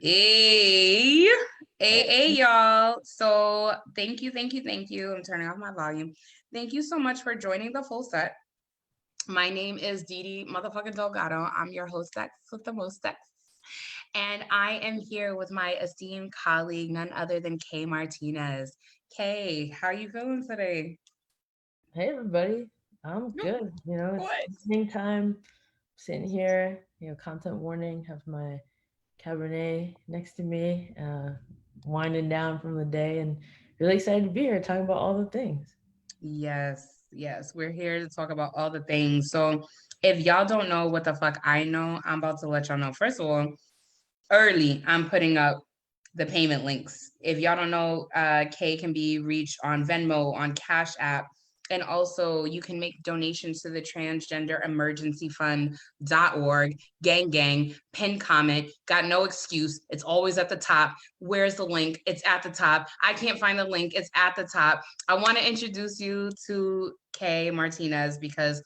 Hey, hey, y'all. So thank you. I'm turning off my volume. Thank you so much for joining the full set. My name is Didi motherfucking Delgado. I'm your hostess with the most sex. And I am here with my esteemed colleague, none other than Kay Martinez. Kay, how are you feeling today? Hey everybody, I'm good. It's What? evening time, sitting here, content warning, have my Cabernet next to me, winding down from the day and really excited to be here talking about all the things. Yes. We're here to talk about all the things. So if y'all don't know what the fuck I know, I'm about to let y'all know. First of all, early, I'm putting up the payment links. If y'all don't know, Kay can be reached on Venmo, on Cash App, and also you can make donations to the Transgender Emergency Fund.org. Gang, pin comment, got no excuse. It's always at the top. Where's the link? It's at the top. I can't find the link. It's at the top. I want to introduce you to Kay Martinez because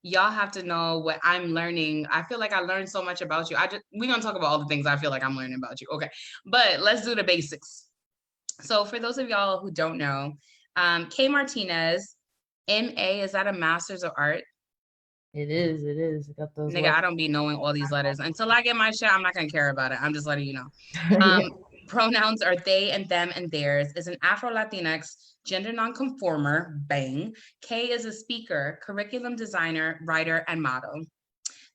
y'all have to know what I'm learning. I feel like I learned so much about you. We're gonna talk about all the things I feel like I'm learning about you. Okay, but let's do the basics. So for those of y'all who don't know, Kay Martinez, MA, is that a Master's of Art? It is. I got those Nigga, I letters. don't be knowing all these letters. Until I get my shit, I'm not gonna care about it. I'm just letting you know. Um, Yeah. Pronouns are they and them and theirs, is an Afro-Latinx gender non-conformer, bang. Kay is a speaker, curriculum designer, writer, and model.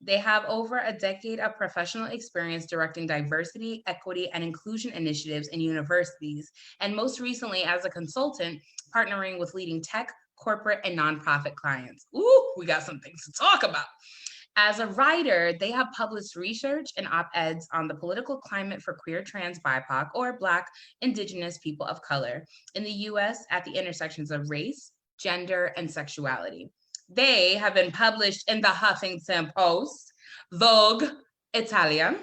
They have over a decade of professional experience directing diversity, equity, and inclusion initiatives in universities, and most recently as a consultant, partnering with leading tech, corporate, and nonprofit clients. Ooh, we got some things to talk about. As a writer, they have published research and op-eds on the political climate for queer, trans, BIPOC, or Black, Indigenous people of color in the US at the intersections of race, gender, and sexuality. They have been published in the Huffington Post, Vogue Italia,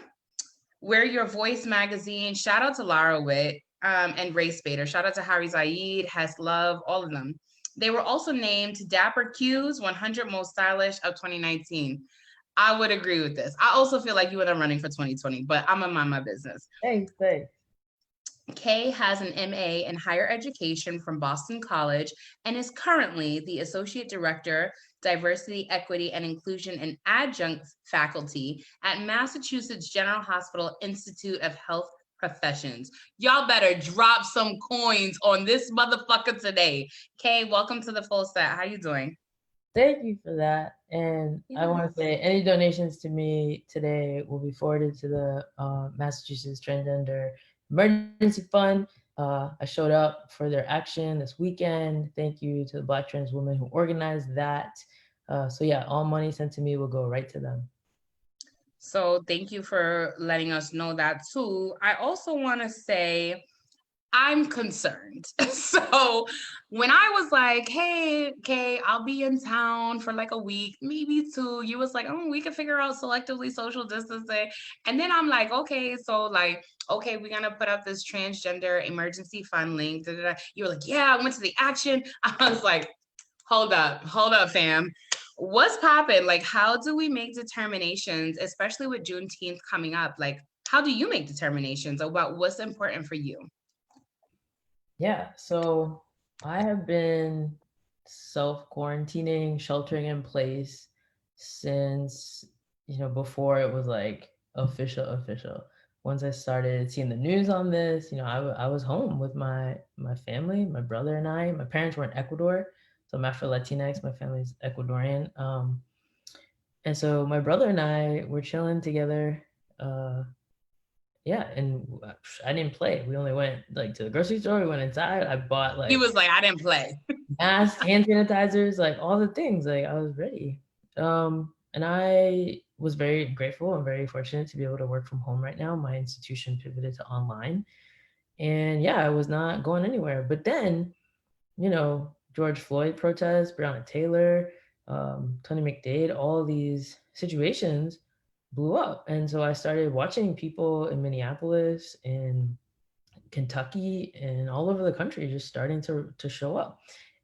We're Your Voice magazine. Shout out to Lara Witt and RaceBaitr. Shout out to Harry Zaid, Hess Love, all of them. They were also named DapperQ's 100 Most Stylish of 2019. I would agree with this. I also feel like you and I'm running for 2020, but I'm gonna mind my business. Thanks. Kay has an MA in higher education from Boston College and is currently the Associate Director, Diversity, Equity, and Inclusion and Adjunct Faculty at Massachusetts General Hospital Institute of Health Professions. Y'all better drop some coins on this motherfucker today. Kay, welcome to the full set. How you doing? Thank you for that. And I Yes. want to say any donations to me today will be forwarded to the Massachusetts Transgender Emergency Fund. I showed up for their action this weekend. Thank you to the Black trans women who organized that. So yeah, all money sent to me will go right to them. So thank you for letting us know that too. I also want to say I'm concerned. So when I was like, hey, okay, I'll be in town for like a week, maybe two, you was like, oh, we can figure out selectively social distancing. And then I'm like, okay, so like, okay, we're gonna put up this transgender emergency fund link. Da, da, da. You were like, yeah, I went to the action. I was like, hold up, fam. What's popping? Like, how do we make determinations, especially with Juneteenth coming up? Like, how do you make determinations about what's important for you? Yeah, so I have been self quarantining, sheltering in place since, before it was like official. Once I started seeing the news on this, I was home with my family, my brother and I. My parents were in Ecuador, so I'm Afro-Latinx. My family's Ecuadorian. And so my brother and I were chilling together. Uh, yeah, and I didn't play. We only went like to the grocery store. We went inside. I bought He like was like, I didn't play. masks, hand sanitizers, like all the things. Like I was ready. And I was very grateful and very fortunate to be able to work from home right now. My institution pivoted to online, and yeah, I was not going anywhere. But then, George Floyd protests, Breonna Taylor, Tony McDade, all these situations blew up. And so I started watching people in Minneapolis, in Kentucky, and all over the country just starting to show up.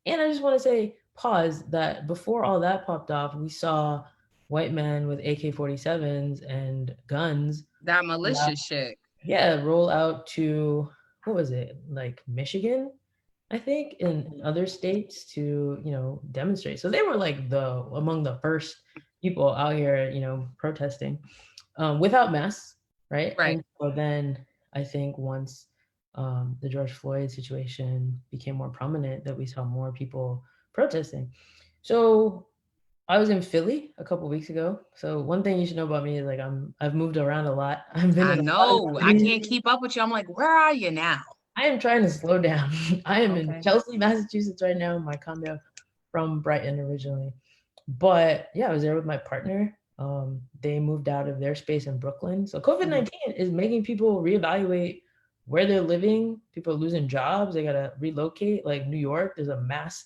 And I just want to say, pause, that before all that popped off, we saw white men with AK 47s and guns. That Yeah. malicious shit. Yeah, roll out to, what was it, like Michigan, I think, in other states to, demonstrate. So they were like among the first people out here, protesting without masks, right? Right. And so then I think once the George Floyd situation became more prominent, that we saw more people protesting. So I was in Philly a couple weeks ago. So one thing you should know about me is like I've moved around a lot. I've been I in a lot of know. I cities. can't keep up with you. I'm like, where are you now? I am trying to slow down. I am in Okay. Chelsea, Massachusetts right now, in my condo, from Brighton originally. But yeah, I was there with my partner. They moved out of their space in Brooklyn. So COVID-19 is making people reevaluate where they're living. People are losing jobs. They got to relocate. Like New York, there's a mass,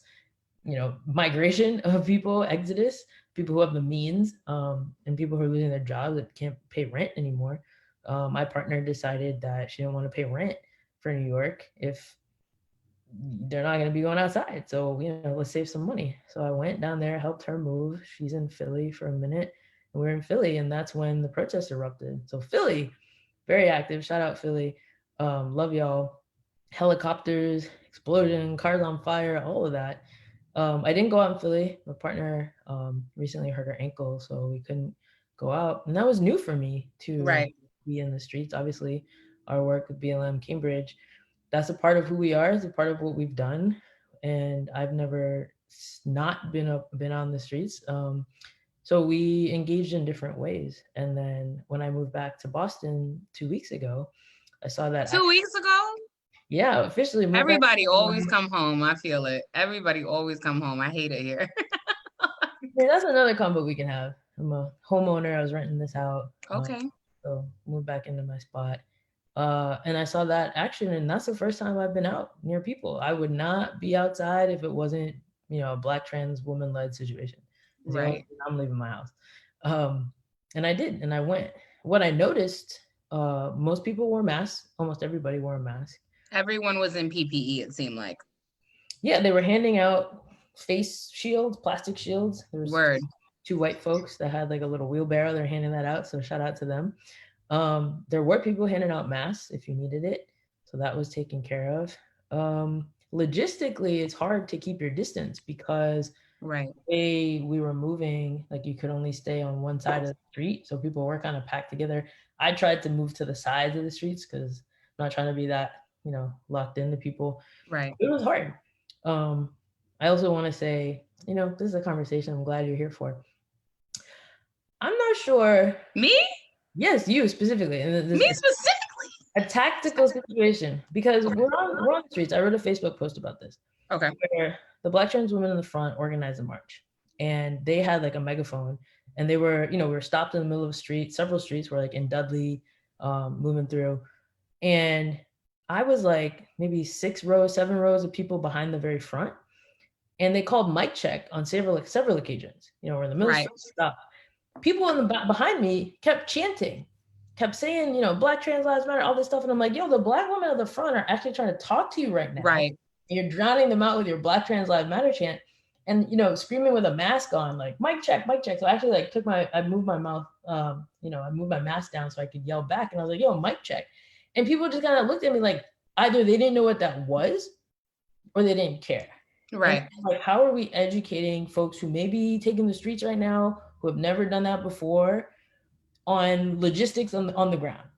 migration of people, exodus, people who have the means, and people who are losing their jobs that can't pay rent anymore. My partner decided that she didn't want to pay rent for New York if they're not going to be going outside. So, let's save some money. So I went down there, helped her move. She's in Philly for a minute. And we're in Philly, and that's when the protests erupted. So Philly, very active. Shout out Philly. Love y'all. Helicopters, explosion, cars on fire, all of that. I didn't go out in Philly. My partner recently hurt her ankle, so we couldn't go out. And that was new for me to Right. be in the streets. Obviously, our work with BLM Cambridge, that's a part of who we are. It's a part of what we've done. And I've never not been on the streets. So we engaged in different ways. And then when I moved back to Boston 2 weeks ago, I saw that 2 weeks ago? yeah, officially moved back. Everybody always come home. I feel it. Everybody always come home. I hate it here. Yeah, that's another combo we can have. I'm a homeowner. I was renting this out. Okay. So moved back into my spot. And I saw that action, and that's the first time I've been out near people. I would not be outside if it wasn't, a Black trans woman led situation. It's the only Right. reason I'm leaving my house. And I did, and I went. What I noticed, most people wore masks. Almost everybody wore a mask. Everyone was in PPE, it seemed like. Yeah, they were handing out face shields, plastic shields. There was Word. two white folks that had like a little wheelbarrow. They're handing that out, so shout out to them. There were people handing out masks if you needed it, so that was taken care of. Logistically, it's hard to keep your distance because Right. we were moving, like you could only stay on one side of the street, so people were kind of packed together. I tried to move to the sides of the streets because I'm not trying to be that, locked into people. Right. It was hard. I also want to say, this is a conversation I'm glad you're here for. I'm not sure. Me? Yes, you specifically. And Me specifically? A tactical situation, because we're on the streets. I wrote a Facebook post about this. Okay. Where the Black trans women in the front organized a march, and they had like a megaphone, and they were, we were stopped in the middle of a street. Several streets were like in Dudley, moving through, and I was like maybe 7 rows of people behind the very front, and they called mic check on several occasions. We're in the middle of the street, stop. People in the back behind me kept chanting, kept saying, Black trans lives matter, all this stuff. And I'm like, yo, the Black women at the front are actually trying to talk to you right now. Right. And you're drowning them out with your Black trans lives matter chant and, screaming with a mask on, like mic check, mic check. So I actually like I moved my mouth, I moved my mask down so I could yell back. And I was like, yo, mic check. And people just kind of looked at me like either they didn't know what that was or they didn't care. Right. Like, how are we educating folks who may be taking the streets right now, who have never done that before, on logistics on the ground?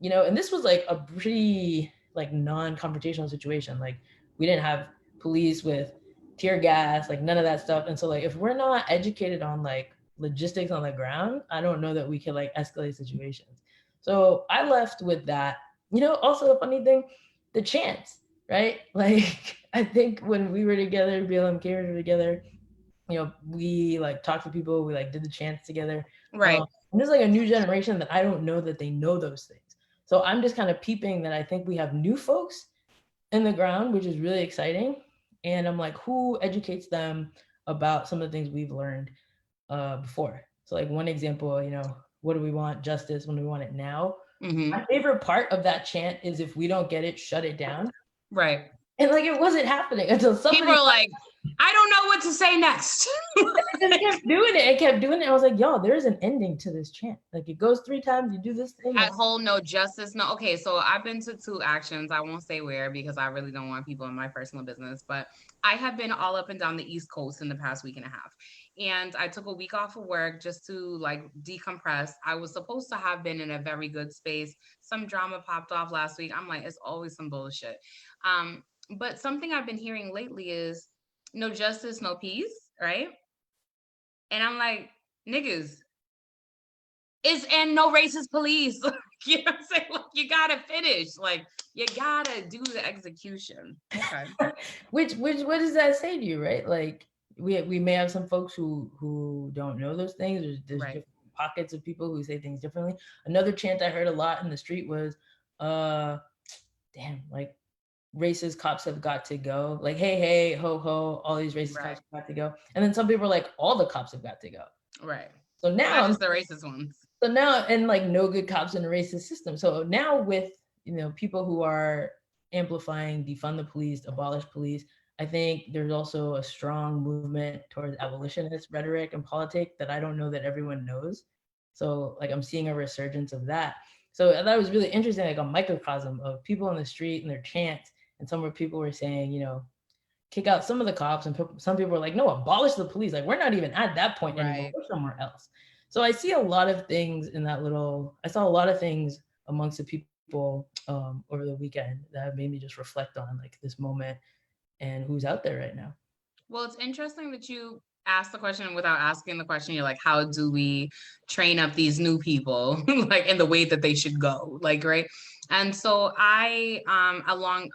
And this was like a pretty like non-confrontational situation. Like we didn't have police with tear gas, like none of that stuff. And so like if we're not educated on like logistics on the ground, I don't know that we can like escalate situations. So I left with that. Also a funny thing, the chants, right? Like I think when we were together, BLM Cambridge were together, we like talked to people, we like did the chants together. Right. And there's like a new generation that I don't know that they know those things. So I'm just kind of peeping that I think we have new folks in the ground, which is really exciting. And I'm like, who educates them about some of the things we've learned before? So like one example, what do we want? Justice. When do we want it now? Mm-hmm. My favorite part of that chant is if we don't get it, shut it down. Right. And like it wasn't happening until somebody people are like, I don't know what to say next. It kept doing it. It kept doing it. I was like, yo, there's an ending to this chant. Like it goes 3 times, you do this thing. That whole no justice, no. Okay, so I've been to 2 actions. I won't say where because I really don't want people in my personal business, but I have been all up and down the East Coast in the past week and a half. And I took a week off of work just to like decompress. I was supposed to have been in a very good space. Some drama popped off last week. I'm like, it's always some bullshit. But something I've been hearing lately is no justice, no peace, right? And I'm like, niggas, and no racist police. You know what I'm saying? Like, you gotta finish. Like, you gotta do the execution. Okay. Which what does that say to you, right? Like we may have some folks who don't know those things. There's Right. different pockets of people who say things differently. Another chant I heard a lot in the street was damn, like racist cops have got to go. Like, hey, ho, ho, all these racist cops have got to go. And then some people are like, all the cops have got to go. Right. So now not just the racist ones. So now, and like no good cops in a racist system. So now with, people who are amplifying defund the police, abolish police, I think there's also a strong movement towards abolitionist rhetoric and politics that I don't know that everyone knows. So like I'm seeing a resurgence of that. So I thought it was really interesting, like a microcosm of people on the street and their chants. And some of people were saying, kick out some of the cops, and some people were like, no, abolish the police. Like we're not even at that point anymore. We're somewhere else. So I see a lot of things in that I saw a lot of things amongst the people over the weekend that made me just reflect on like this moment and who's out there right now. Well, it's interesting that you asked the question without asking the question. You're like, how do we train up these new people like in the way that they should go? Like, right. And so I, along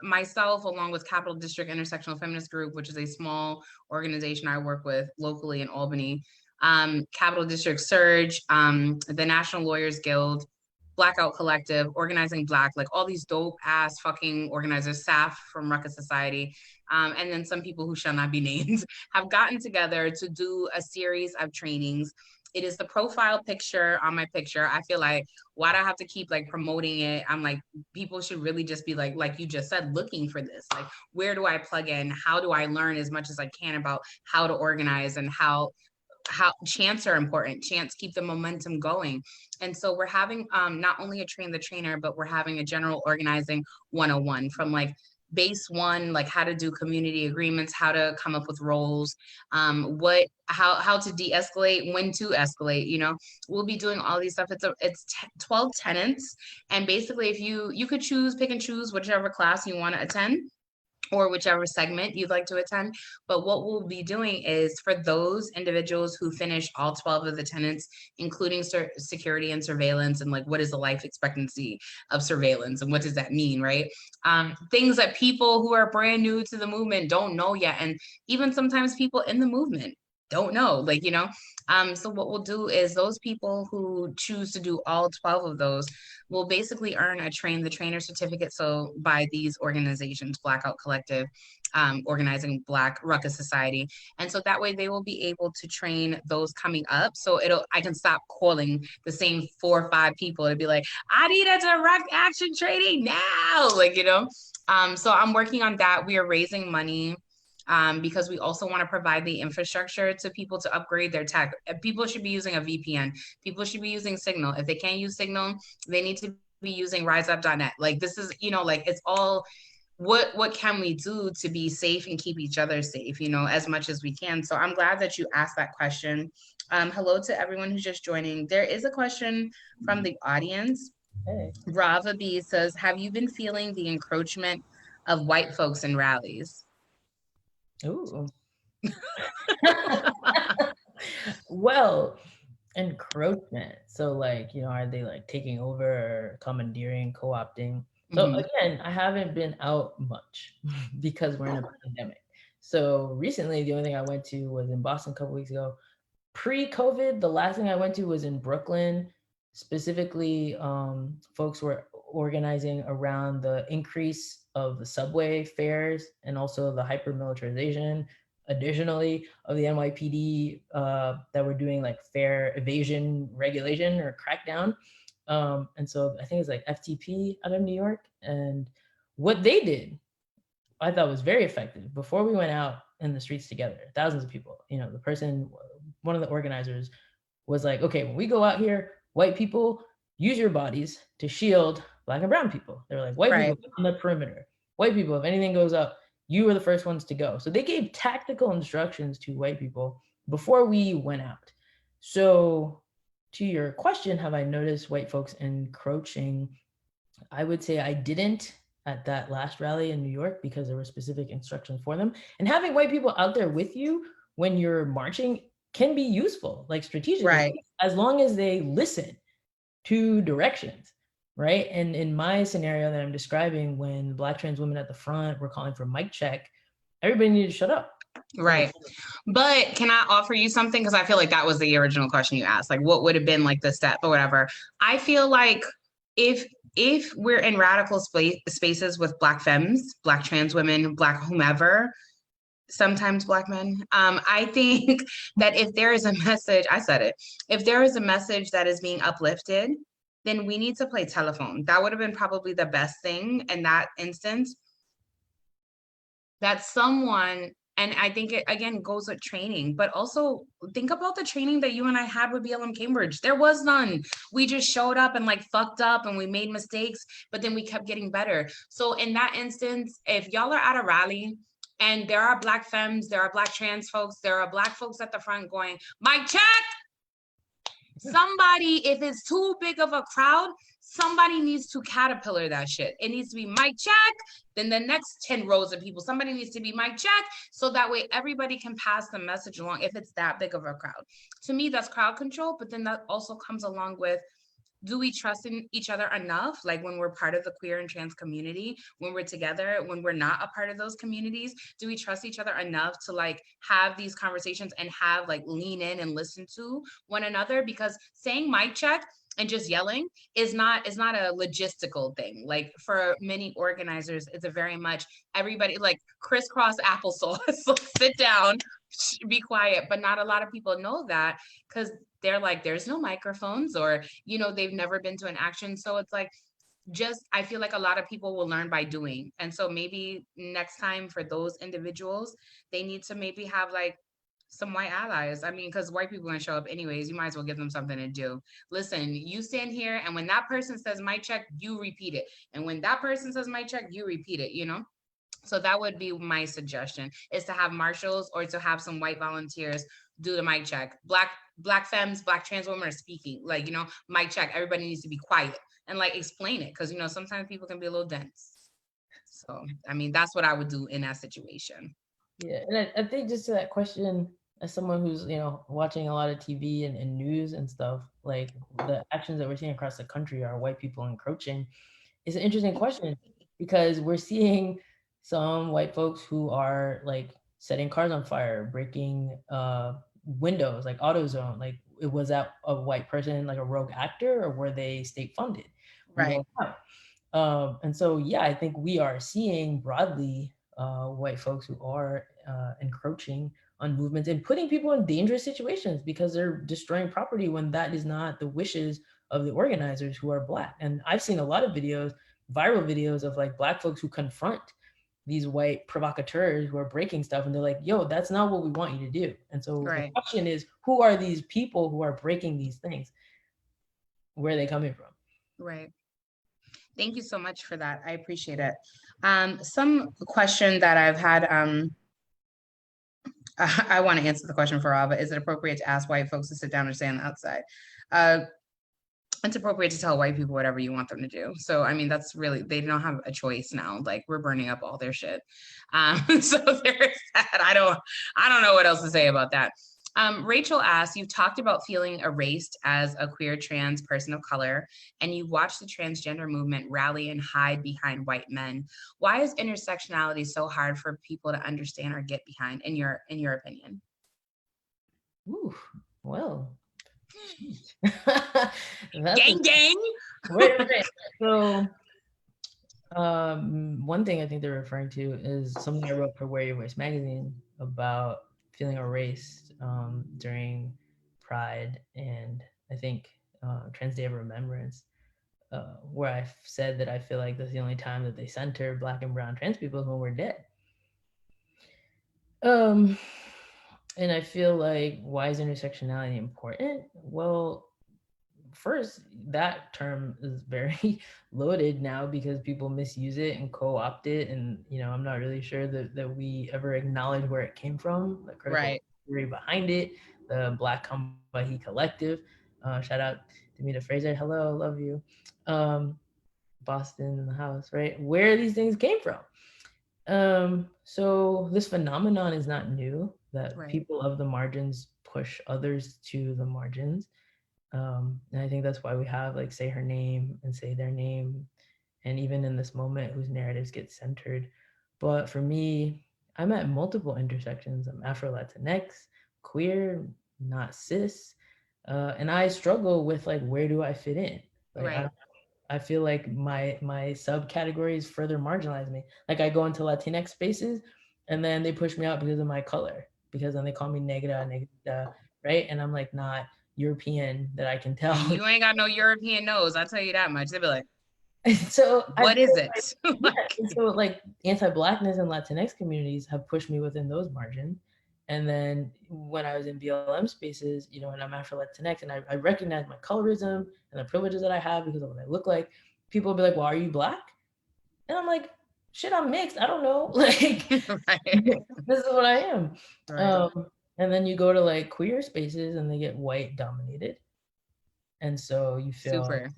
with Capital District Intersectional Feminist Group, which is a small organization I work with locally in Albany, Capital District Surge, the National Lawyers Guild, Blackout Collective, Organizing Black, like all these dope ass fucking organizers, SAF from Ruckus Society, and then some people who shall not be named, have gotten together to do a series of trainings. It is the profile picture on my picture. I feel like, why do I have to keep like promoting it? I'm like, people should really just be like you just said, looking for this. Like, where do I plug in? How do I learn as much as I can about how to organize and how chants are important. Chants keep the momentum going. And so we're having not only a train the trainer, but we're having a general organizing 101 from like base one, like how to do community agreements, how to come up with roles, how to de-escalate, when to escalate. We'll be doing all these stuff. It's 12 tenets. And basically if you could pick and choose whichever class you want to attend, or whichever segment you'd like to attend. But what we'll be doing is for those individuals who finish all 12 of the tenets, including security and surveillance, and like, what is the life expectancy of surveillance and what does that mean, right? Things that people who are brand new to the movement don't know yet. And even sometimes people in the movement don't know, so what we'll do is those people who choose to do all 12 of those will basically earn a train the trainer certificate. So by these organizations, Blackout Collective, Organizing Black, Ruckus Society. And so that way they will be able to train those coming up. So I can stop calling the same 4 or 5 people to be like, I need a direct action training now. So I'm working on that. We are raising money because we also want to provide the infrastructure to people to upgrade their tech. People should be using a VPN. People should be using Signal. If they can't use Signal, they need to be using riseup.net. Like this is, it's all, what can we do to be safe and keep each other safe, as much as we can. So I'm glad that you asked that question. Hello to everyone who's just joining. There is a question from the audience. Hey. Rava B says, have you been feeling the encroachment of white folks in rallies? Ooh. Well, encroachment. So like, are they like taking over or commandeering, co-opting? So again, I haven't been out much because we're in a pandemic. So recently, the only thing I went to was in Boston a couple weeks ago. Pre-COVID, the last thing I went to was in Brooklyn. Specifically, folks were organizing around the increase of the subway fares and also the hyper-militarization, additionally, of the NYPD that were doing like fare evasion regulation or crackdown. And so I think it's like FTP out of New York. And what they did, I thought was very effective. Before we went out, in the streets together, thousands of people. You know, one of the organizers was like, okay, when we go out here, white people, use your bodies to shield Black and brown people. They were like, white people on the perimeter. White people, if anything goes up, you were the first ones to go. So they gave tactical instructions to white people before we went out. So to your question, have I noticed white folks encroaching? I would say I didn't at that last rally in New York because there were specific instructions for them. And having white people out there with you when you're marching can be useful, like strategically, as long as they listen to directions, right? And in my scenario that I'm describing, when Black trans women at the front were calling for mic check, everybody needed to shut up. Right. But can I offer you something? Because I feel like that was the original question you asked. Like, what would have been like the step or whatever? I feel like if we're in radical spaces with Black femmes, Black trans women, Black whomever, sometimes Black men, I think that if there is a message, I said it, if there is a message that is being uplifted, then we need to play telephone. That would have been probably the best thing in that instance. That someone, and I think it again goes with training, but also think about the training that you and I had with BLM Cambridge. There was none. We just showed up and like fucked up and we made mistakes, but then we kept getting better. So in that instance, if y'all are at a rally and there are Black femmes, there are Black trans folks, there are Black folks at the front going, mic check. Somebody, if it's too big of a crowd, somebody needs to caterpillar that shit. It needs to be mic check. Then the next 10 rows of people, somebody needs to be mic check. So that way everybody can pass the message along if it's that big of a crowd. To me, that's crowd control. But then that also comes along with, do we trust in each other enough? Like when we're part of the queer and trans community, when we're together, when we're not a part of those communities, do we trust each other enough to like have these conversations and have like lean in and listen to one another? Because saying mic check and just yelling is not a logistical thing. Like for many organizers, it's a very much everybody like crisscross applesauce, sit down, be quiet. But not a lot of people know that because they're like, there's no microphones, or, you know, they've never been to an action. So it's like, just, I feel like a lot of people will learn by doing. And so maybe next time for those individuals, they need to maybe have like some white allies. I mean, because white people are gonna show up anyways, you might as well give them something to do. Listen, you stand here and when that person says mic check, you repeat it. And when that person says mic check, you repeat it, you know? So that would be my suggestion, is to have marshals or to have some white volunteers do the mic check. Black femmes, Black trans women are speaking, like, you know, mic check, everybody needs to be quiet and like explain it. Cause you know, sometimes people can be a little dense. So, I mean, that's what I would do in that situation. Yeah. And I think just to that question, as someone who's, you know, watching a lot of TV and news and stuff, like the actions that we're seeing across the country are white people encroaching, is an interesting question because we're seeing some white folks who are like setting cars on fire, breaking windows, like AutoZone. Like, was that a white person, like a rogue actor, or were they state funded? Right. And so, yeah, I think we are seeing broadly white folks who are encroaching on movements and putting people in dangerous situations because they're destroying property when that is not the wishes of the organizers who are Black. And I've seen a lot of videos, viral videos of like Black folks who confront these white provocateurs who are breaking stuff, and they're like, yo, that's not what we want you to do. And so the question is, who are these people who are breaking these things? Where are they coming from? Right. Thank you so much for that. I appreciate it. Some question that I've had, I want to answer the question for all, but is it appropriate to ask white folks to sit down or stay on the outside? It's appropriate to tell white people whatever you want them to do. So, I mean, that's really, they don't have a choice now. Like, we're burning up all their shit. So there's that. I don't know what else to say about that. Rachel asks, you've talked about feeling erased as a queer trans person of color, and you watched the transgender movement rally and hide behind white men. Why is intersectionality so hard for people to understand or get behind, in your opinion? Ooh, well, gang, gang. Right. So, one thing I think they're referring to is something I wrote for Wear Your Voice magazine about feeling erased during Pride, and I think Trans Day of Remembrance, where I've said that I feel like that's the only time that they center Black and brown trans people is when we're dead. And I feel like, why is intersectionality important? Well, first, that term is very loaded now because people misuse it and co-opt it, and I'm not really sure that we ever acknowledge where it came from, the critical theory behind it, the Black Come By He collective. Shout out to Mita Fraser, hello, love you. Boston in the house, right? Where these things came from. So this phenomenon is not new, that people of the margins push others to the margins. And I think that's why we have like say her name and say their name, and even in this moment whose narratives get centered. But for me, I'm at multiple intersections. I'm Afro-Latinx, queer, not cis, and I struggle with like, where do I fit in? Like I feel like my subcategories further marginalize me. Like I go into Latinx spaces and then they push me out because of my color, because then they call me negra, right? And I'm like not European that I can tell. You ain't got no European nose, I'll tell you that much. They'll be like, so what is it? So like anti-Blackness and Latinx communities have pushed me within those margins. And then when I was in BLM spaces, and I'm Afro-Latinx, and I recognize my colorism and the privileges that I have because of what I look like, people will be like, well, are you Black? And I'm like, shit, I'm mixed. I don't know. Like, this is what I am. And then you go to like queer spaces and they get white dominated. And so you feel I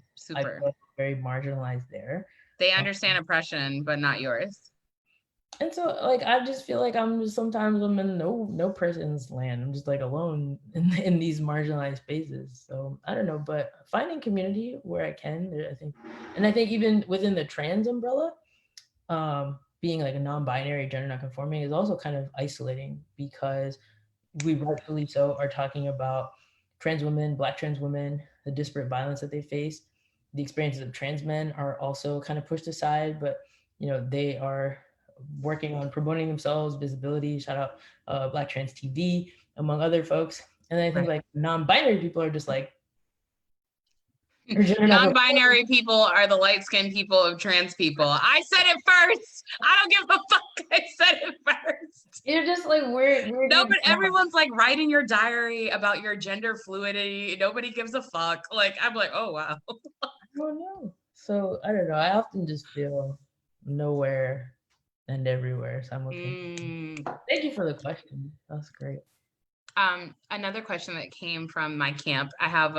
feel very marginalized there. They understand oppression, but not yours. And so like I just feel like sometimes I'm in no person's land. I'm just like alone in these marginalized spaces. So I don't know, but finding community where I can, I think even within the trans umbrella, being like a non-binary, gender non-conforming is also kind of isolating, because we rightfully so are talking about trans women, Black trans women, the disparate violence that they face. The experiences of trans men are also kind of pushed aside, but they are working on promoting themselves, visibility, shout out Black Trans TV, among other folks. And then I think like non-binary people are just like, non-binary people are the light-skinned people of trans people. I said it first. I don't give a fuck. I said it first. You're just like, where no, but everyone's like writing your diary about your gender fluidity. Nobody gives a fuck. Like, I'm like, oh wow. I don't know. So I don't know. I often just feel nowhere and everywhere simultaneously. Thank you for the question. That's great. Another question that came from my camp. I have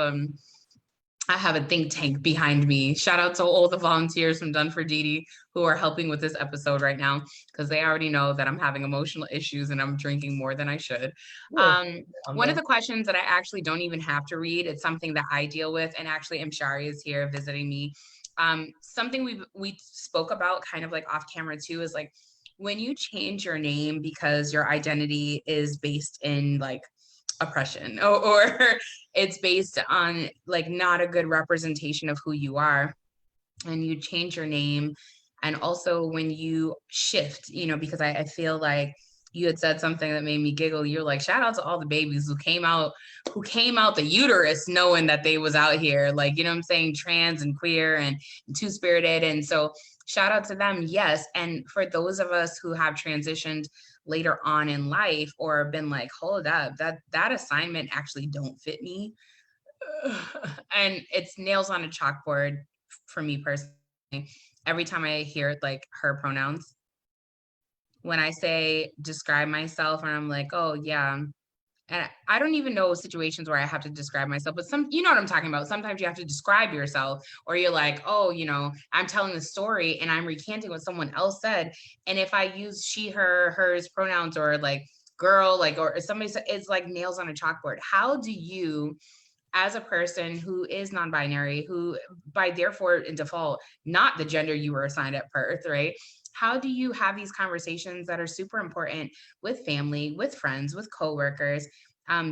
a think tank behind me. Shout out to all the volunteers from Done for Didi who are helping with this episode right now, because they already know that I'm having emotional issues and I'm drinking more than I should. One of the questions that I actually don't even have to read, it's something that I deal with, and actually Mshari is here visiting me. Something we spoke about kind of like off camera too is like, when you change your name because your identity is based in like oppression, or it's based on like not a good representation of who you are, and you change your name, and also when you shift, because I feel like you had said something that made me giggle. You're like, shout out to all the babies who came out the uterus knowing that they was out here, like, what I'm saying, trans and queer and two-spirited. And so shout out to them. Yes. And for those of us who have transitioned later on in life, or been like, hold up, that assignment actually don't fit me. And it's nails on a chalkboard for me personally. Every time I hear like her pronouns, when I say describe myself, and I'm like, oh yeah. And I don't even know situations where I have to describe myself, but you know what I'm talking about. Sometimes you have to describe yourself, or you're like, oh, I'm telling the story and I'm recanting what someone else said. And if I use she, her, hers pronouns, or like girl, like, or somebody said, it's like nails on a chalkboard. How do you, as a person who is non-binary, who by therefore in default, not the gender you were assigned at birth, right? How do you have these conversations that are super important with family, with friends, with coworkers?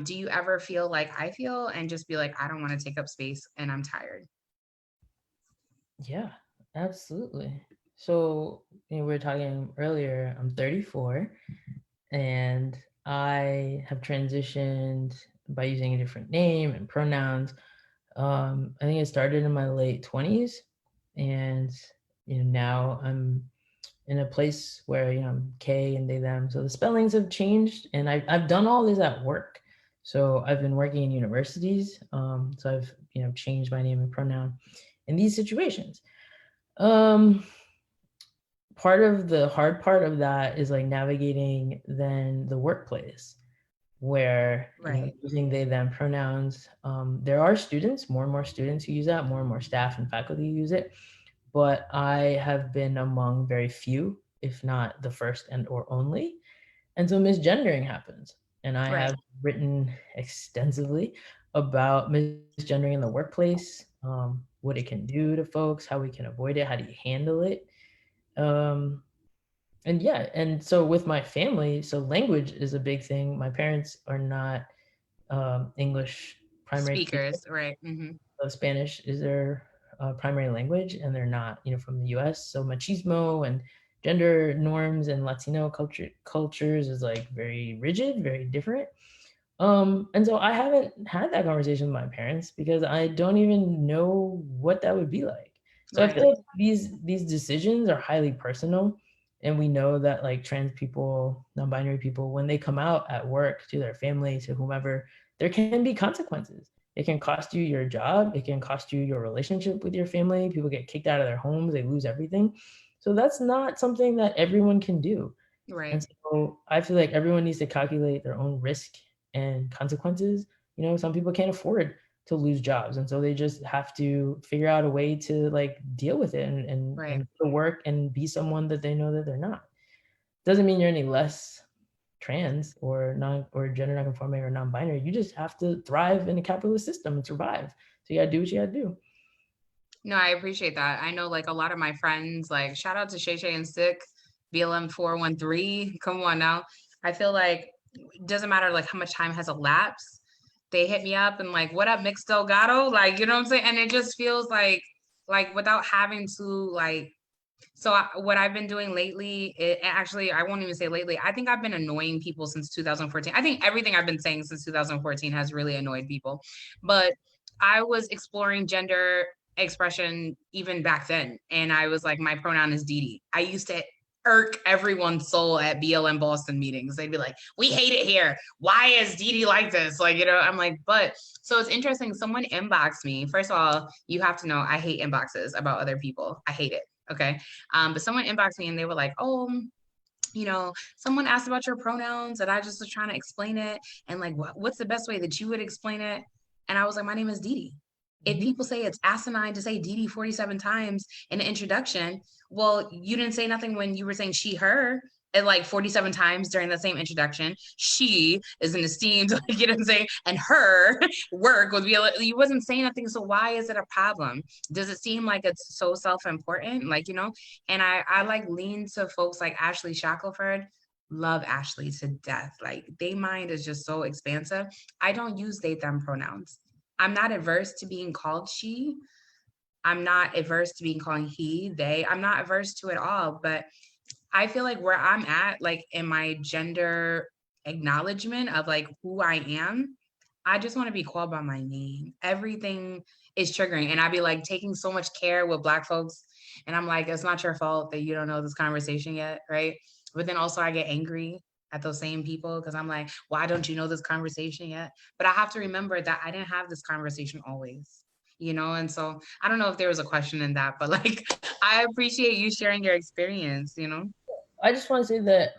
Do you ever feel like I feel, and just be like, I don't want to take up space and I'm tired? Yeah, absolutely. So we were talking earlier, I'm 34 and I have transitioned by using a different name and pronouns. I think it started in my late 20s, and now I'm in a place where, you know, I'm K and they, them. So the spellings have changed, and I've done all this at work. So I've been working in universities. So I've, you know, changed my name and pronoun in these situations. Part of the hard part of that is like navigating then the workplace where, you know, using they, them pronouns. There are students, more and more students who use that, more and more staff and faculty use it. But I have been among very few, if not the first and or only. And so misgendering happens. And I have written extensively about misgendering in the workplace, what it can do to folks, how we can avoid it, how do you handle it. And yeah, and so with my family, so language is a big thing. My parents are not English primary speakers, speakers. right? Mm-hmm. Spanish is their primary language, and they're not, you know, from the U.S. So machismo and gender norms and Latino cultures is like very rigid, very different. And so I haven't had that conversation with my parents because I don't even know what that would be like. So I feel like these decisions are highly personal. And we know that like trans people, non-binary people, when they come out at work to their family, to whomever, there can be consequences. It can cost you your job. It can cost you your relationship with your family. People get kicked out of their homes. They lose everything. So that's not something that everyone can do. And so I feel like everyone needs to calculate their own risk and consequences. You know, some people can't afford to lose jobs, and so they just have to figure out a way to like deal with it and work and be someone that they know that they're not. Doesn't mean you're any less trans or gender non-conforming or non-binary. You just have to thrive in a capitalist system and survive. So you gotta do what you gotta do. No, I appreciate that. I know like a lot of my friends, like shout out to Shay Shay and Sick, BLM 413. Come on now. I feel like it doesn't matter like how much time has elapsed. They hit me up and like, what up, Mixed Delgado? Like, you know what I'm saying? And it just feels like without having to like, so what I've been doing lately, actually, I won't even say lately. I think I've been annoying people since 2014. I think everything I've been saying since 2014 has really annoyed people. But I was exploring gender expression even back then. And I was like, my pronoun is Dee. I used to irk everyone's soul at BLM Boston meetings. They'd be like, we hate it here. Why is Dee like this? Like, you know, I'm like, but so it's interesting. Someone inboxed me. First of all, you have to know I hate inboxes about other people. I hate it. Okay. But someone inboxed me and they were like, oh, you know, someone asked about your pronouns and I just was trying to explain it. And like, what's the best way that you would explain it? And I was like, my name is Dee. If people say it's asinine to say Dee 47 times in the introduction, well, you didn't say nothing when you were saying she, her, and like 47 times during the same introduction. She is an esteemed, like, you know what I'm saying? And her work would be, you wasn't saying nothing. So why is it a problem? Does it seem like it's so self-important? Like, you know, and I like lean to folks like Ashley Shackelford. Love Ashley to death. Like, they mind is just so expansive. I don't use they, them pronouns. I'm not averse to being called she. I'm not averse to being called he, they. I'm not averse to it all, but I feel like where I'm at, like in my gender acknowledgement of like who I am, I just want to be called by my name. Everything is triggering. And I'd be like taking so much care with Black folks. And I'm like, it's not your fault that you don't know this conversation yet, right? But then also I get angry at those same people because I'm like, why don't you know this conversation yet? But I have to remember that I didn't have this conversation always, you know? And so I don't know if there was a question in that, but like, I appreciate you sharing your experience, you know? I just want to say that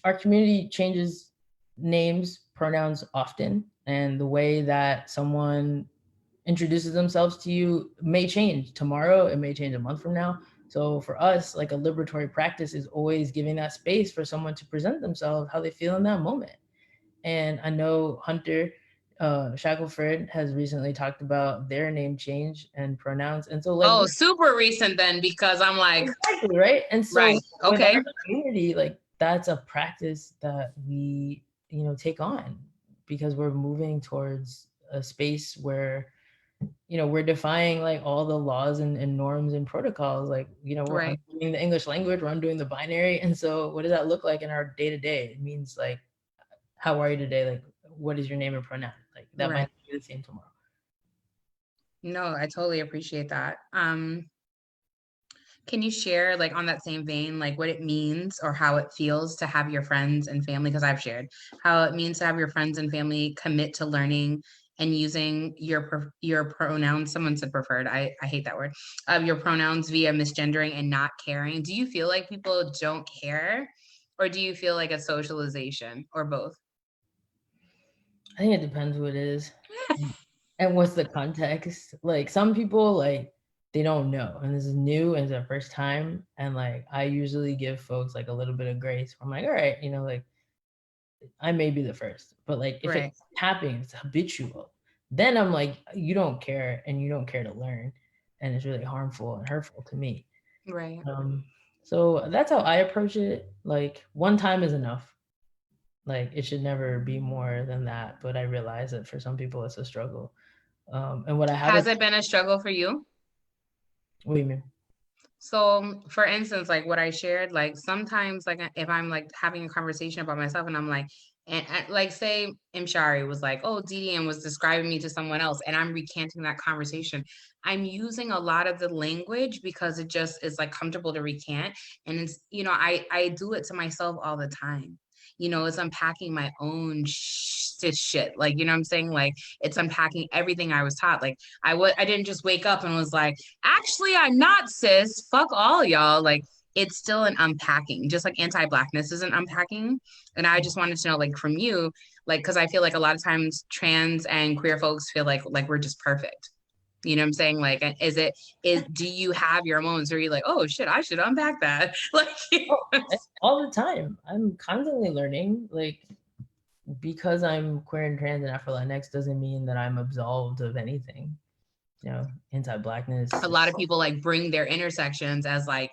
our community changes names, pronouns often, and the way that someone introduces themselves to you may change tomorrow. It may change a month from now. So for us, like a liberatory practice is always giving that space for someone to present themselves how they feel in that moment. And I know Hunter Shackelford has recently talked about their name change and pronouns. And so like, oh, super recent then, because I'm like, exactly, right? And so right, okay, with our community, like that's a practice that we, you know, take on because we're moving towards a space where, you know, we're defying like all the laws and norms and protocols. Like, you know, we're right, undoing the English language, we're undoing the binary. And so what does that look like in our day to day? It means like, how are you today? Like, what is your name and pronoun? Like that might be the same tomorrow. No, I totally appreciate that. Can you share, like, on that same vein, like, what it means or how it feels to have your friends and family, because I've shared how it means to have your friends and family commit to learning and using your pronouns. Someone said preferred. I hate that word. Your pronouns via misgendering and not caring. Do you feel like people don't care, or do you feel like a socialization, or both? I think it depends what it is and what's the context. Like some people, like they don't know, and this is new and it's their first time. And like I usually give folks like a little bit of grace. I'm like, all right, like I may be the first, but like if Right. it's happening, it's habitual, then I'm like, you don't care and you don't care to learn. And it's really harmful and hurtful to me. Right. Um, so that's how I approach it. Like one time is enough. Like it should never be more than that. But I realize that for some people it's a struggle. And what I had Has to, it been a struggle for you? what do you mean? So, for instance, like what I shared, like sometimes, like if I'm like having a conversation about myself, and I'm like, and like say Imshari was like, "Oh, Didi," and was describing me to someone else, and I'm recanting that conversation. I'm using a lot of the language because it just is like comfortable to recant, and it's I do it to myself all the time. It's unpacking my own shit. Like what I'm saying, like it's unpacking everything I was taught. Like I didn't just wake up and was like, actually, I'm not cis. Fuck all y'all. Like, it's still an unpacking, just like anti-blackness is an unpacking. And I just wanted to know, like, from you, like, because I feel like a lot of times trans and queer folks feel like we're just perfect. You know what I'm saying? Like, do you have your moments where you're like, oh shit, I should unpack that? Like, Oh, all the time. I'm constantly learning. Like because I'm queer and trans and Afro-Latinx doesn't mean that I'm absolved of anything. Anti-blackness. a lot of people like bring their intersections as like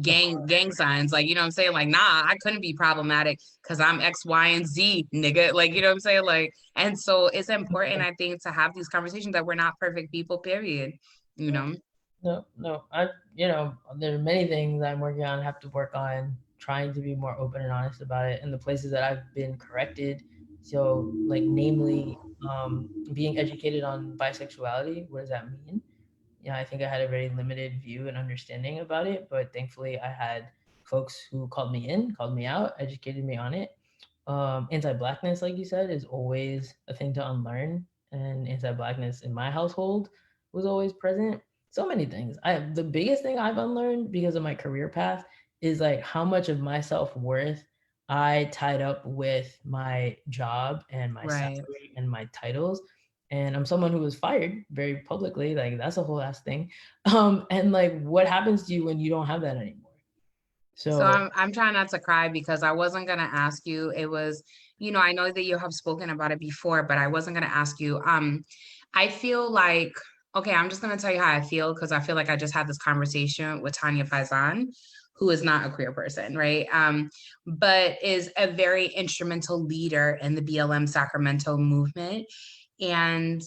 gang signs, like what I'm saying, like nah, I couldn't be problematic because I'm X, Y, and Z, nigga, like what I'm saying, like. And so it's important, I think, to have these conversations that we're not perfect people, period. you know No. There are many things I'm working on, have to work on, trying to be more open and honest about it. And the places that I've been corrected, so like namely, being educated on bisexuality. What does that mean? I think I had a very limited view and understanding about it, but thankfully I had folks who called me in, called me out, educated me on it. Anti-blackness, like you said, is always a thing to unlearn, and anti-blackness in my household was always present. So many things. The biggest thing I've unlearned because of my career path is like how much of my self-worth I tied up with my job and my right. salary and my titles. And I'm someone who was fired very publicly. Like that's a whole ass thing. And like what happens to you when you don't have that anymore? So So I'm trying not to cry because I wasn't gonna ask you. It was, I know that you have spoken about it before, but I wasn't gonna ask you. I feel like, okay, I'm just gonna tell you how I feel because I feel like I just had this conversation with Tanya Faison, who is not a queer person, right? But is a very instrumental leader in the BLM Sacramento movement. And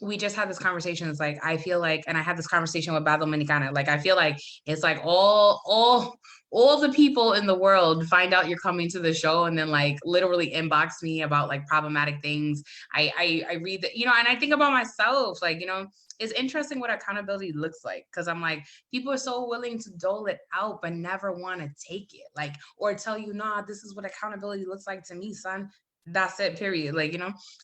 we just had this conversation. It's like I feel like, and I had this conversation with Bad Dominicana. Like I feel like it's like all the people in the world find out you're coming to the show and then like literally inbox me about like problematic things. I read that, and I think about myself, like, it's interesting what accountability looks like, because I'm like, people are so willing to dole it out but never want to take it, like, or tell you, nah, this is what accountability looks like to me, son. That's it, period. Like,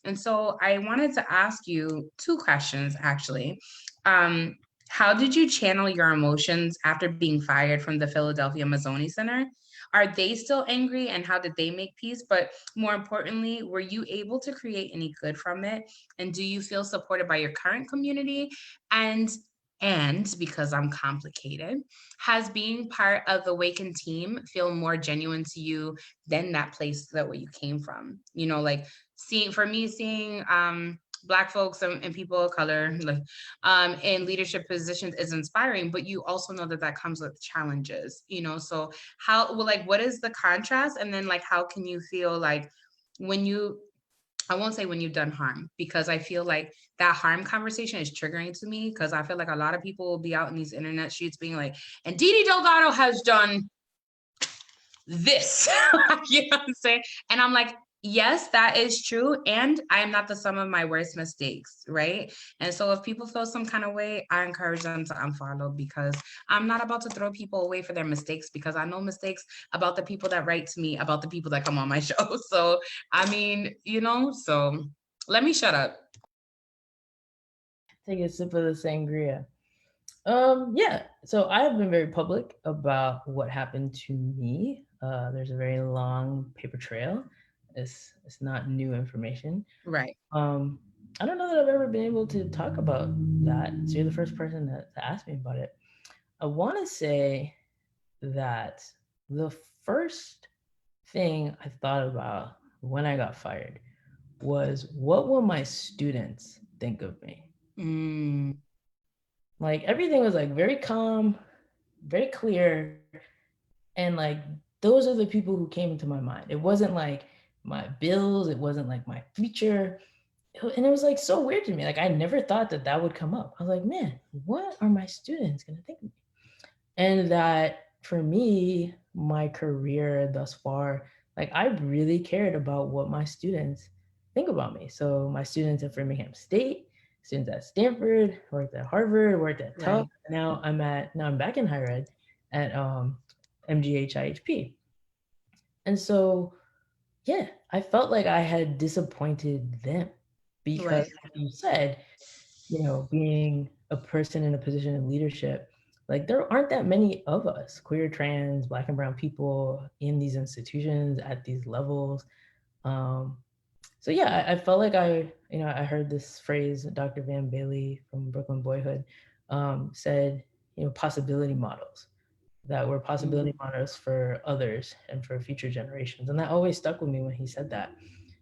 and so I wanted to ask you two questions, actually. How did you channel your emotions after being fired from the Philadelphia Mazzoni Center? Are they still angry, and how did they make peace? But more importantly, were you able to create any good from it? And do you feel supported by your current community? And because I'm complicated, has being part of the Awaken team feel more genuine to you than that place that where you came from? Like seeing Black folks and people of color, like in leadership positions is inspiring, but you also know that comes with challenges. So what is the contrast? And then like, how can you feel like when you, I won't say when you've done harm, because I feel like that harm conversation is triggering to me, because I feel like a lot of people will be out in these internet streets being like, and Didi Delgado has done this. You know what I'm saying? And I'm like, Yes, that is true. And I am not the sum of my worst mistakes, right? And so if people feel some kind of way, I encourage them to unfollow, because I'm not about to throw people away for their mistakes, because I know mistakes about the people that write to me, about the people that come on my show. So, I mean, so let me shut up. Take a sip of the sangria. Yeah. So I've been very public about what happened to me. There's a very long paper trail. It's not new information. Right. I don't know that I've ever been able to talk about that. So you're the first person to ask me about it. I want to say that the first thing I thought about when I got fired was, what will my students think of me? Mm. Like everything was like very calm, very clear, and like those are the people who came into my mind. It wasn't like my bills, it wasn't like my future. And it was like so weird to me. Like I never thought that that would come up. I was like, man, what are my students going to think of me? And that for me, my career thus far, like I really cared about what my students think about me. So my students at Framingham State, students at Stanford, worked at Harvard, worked at Right. Tufts. Now I'm back in higher ed at MGH And so yeah, I felt like I had disappointed them because, Right. like you said, being a person in a position of leadership, like there aren't that many of us, queer, trans, Black and brown people in these institutions at these levels. Um, so yeah, I felt like I heard this phrase, Dr. Van Bailey from Brooklyn Boyhood said, possibility models, that were possibility Mm. models for others and for future generations. And that always stuck with me when he said that.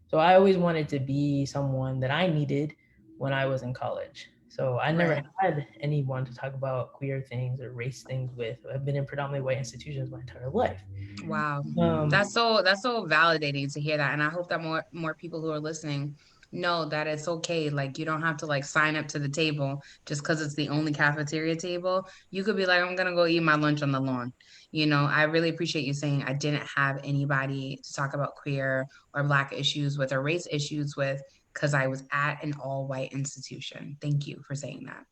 So I always wanted to be someone that I needed when I was in college. So I never Right. had anyone to talk about queer things or race things with. I've been in predominantly white institutions my entire life. Wow. Um, That's so validating to hear that. And I hope that more people who are listening know that it's okay. Like you don't have to like sign up to the table just because it's the only cafeteria table. You could be like, I'm gonna go eat my lunch on the lawn. I really appreciate you saying I didn't have anybody to talk about queer or Black issues with or race issues with, because I was at an all white institution. Thank you for saying that.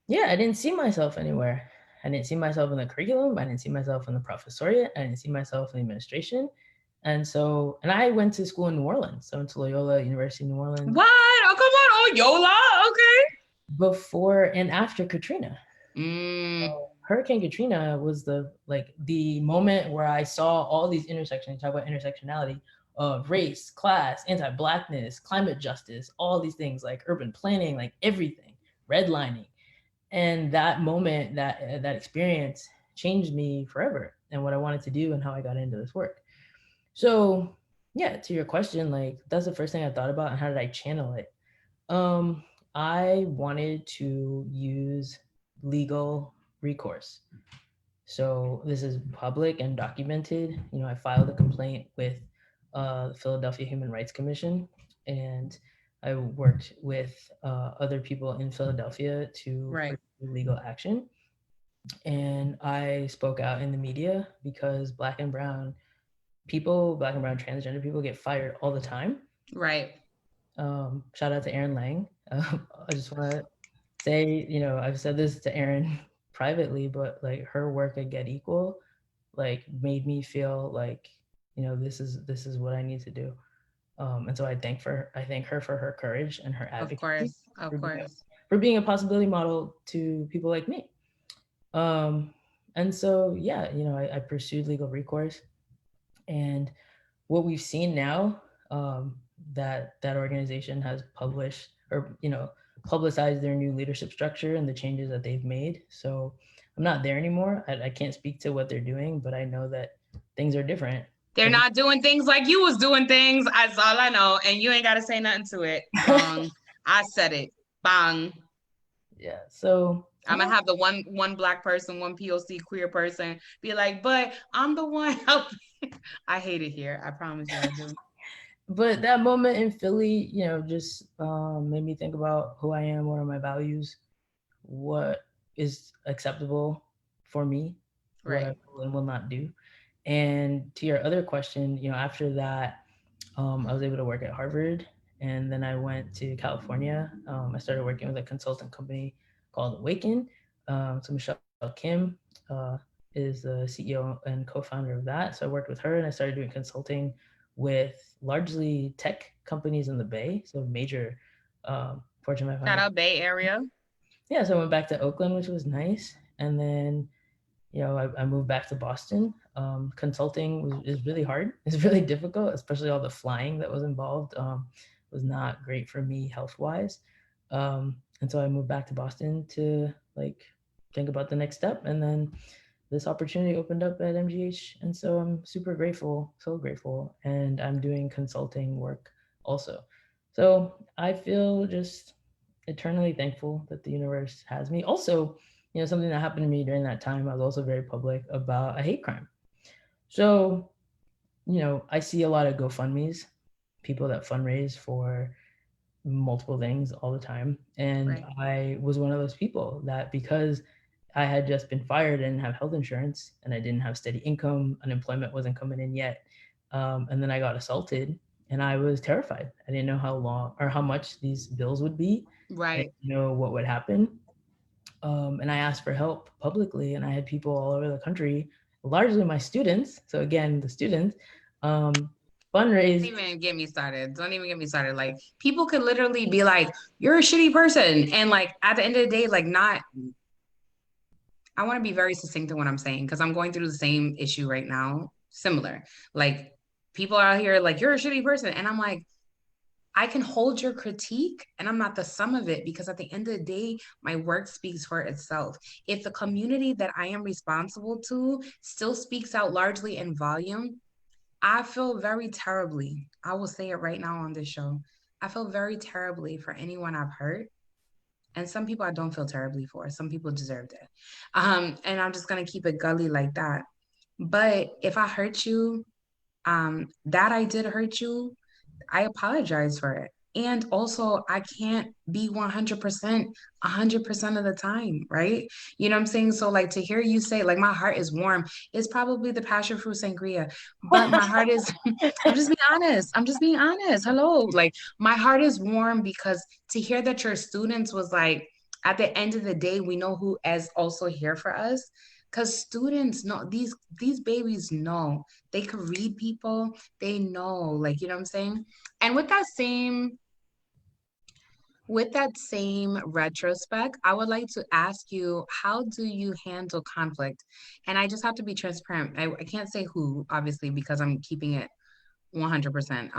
yeah, I didn't see myself anywhere. I didn't see myself in the curriculum. I didn't see myself in the professoriate. I didn't see myself in the administration. And I went to school in New Orleans. So I went to Loyola University, New Orleans, What? Oh, come on. Oh, Yola. Okay. before and after Katrina. Mm, Hurricane Katrina was the moment where I saw all these intersections. Talk about intersectionality of race, class, anti-Blackness, climate justice, all these things, like urban planning, like everything, redlining. And that moment, that experience changed me forever and what I wanted to do and how I got into this work. So yeah, to your question, like that's the first thing I thought about, and how did I channel it? Um, I wanted to use legal recourse. So this is public and documented. I filed a complaint with the Philadelphia Human Rights Commission, and I worked with other people in Philadelphia to right. pursue legal action. And I spoke out in the media because Black and brown people, Black and brown transgender people, get fired all the time. Right. Shout out to Erin Lang. I just want to say, I've said this to Erin privately, but like her work at Get Equal, like made me feel like, this is what I need to do. And so I thank her for her courage and her Of advocacy course. Of for being, course. for being a possibility model to people like me. Um, and so, yeah, I pursued legal recourse, and what we've seen now, that organization has published, or publicized their new leadership structure and the changes that they've made. So I'm not there anymore. I can't speak to what they're doing, but I know that things are different. They're Every- not doing things like you was doing things. That's all I know. And you ain't got to say nothing to it. Bong. I said it. Bang. yeah. So I'm gonna have the one Black person, one POC queer person be like, but I'm the one helping. I hate it here. I promise you I do. but that moment in Philly, just made me think about who I am, what are my values, what is acceptable for me, what I Right. will and will not do. And to your other question, after that, I was able to work at Harvard, and then I went to California. I started working with a consultant company called Awaken. So Michelle Kim is the CEO and co-founder of that. So I worked with her, and I started doing consulting with largely tech companies in the Bay, so major Fortune Shout 500. out Bay Area. Yeah, so I went back to Oakland, which was nice, and then I moved back to Boston. Consulting is really hard. It's really difficult, especially all the flying that was involved. Was not great for me health wise, and so I moved back to Boston to like think about the next step. And then this opportunity opened up at MGH, and so I'm super grateful, so grateful. And I'm doing consulting work also. So I feel just eternally thankful that the universe has me. Also, something that happened to me during that time, I was also very public about a hate crime. So, I see a lot of GoFundMe's, people that fundraise for multiple things all the time. And Right. I was one of those people that, because I had just been fired and didn't have health insurance and I didn't have steady income, unemployment wasn't coming in yet. And then I got assaulted and I was terrified. I didn't know how long or how much these bills would be. I Right. didn't know what would happen. And I asked for help publicly, and I had people all over the country, largely my students. So again, the students Don't fundraised. even get me started. Don't even get me started. Like people could literally be like, "You're a shitty person," and like at the end of the day, like not. I want to be very succinct in what I'm saying because I'm going through the same issue right now, similar. Like people are out here like, "You're a shitty person," and I'm like, I can hold your critique and I'm not the sum of it because at the end of the day, my work speaks for itself. If the community that I am responsible to still speaks out largely in volume, I feel very terribly. I will say it right now on this show. I feel very terribly for anyone I've hurt. And some people I don't feel terribly for. Some people deserved it. And I'm just gonna keep it gully like that. But if I hurt you, that I did hurt you, I apologize for it. And also, I can't be 100% of the time, right? You know what I'm saying? So, like, to hear you say, like, my heart is warm, is probably the passion fruit sangria. But my heart is, I'm just being honest. I'm just being honest. Hello. Like, my heart is warm because to hear that your students was like, at the end of the day, we know who is also here for us. Because students know these babies know they could read people, they know, like, you know what I'm saying? And with that same retrospect, I would like to ask you, how do you handle conflict? And I just have to be transparent. I can't say who, obviously, because I'm keeping it 100%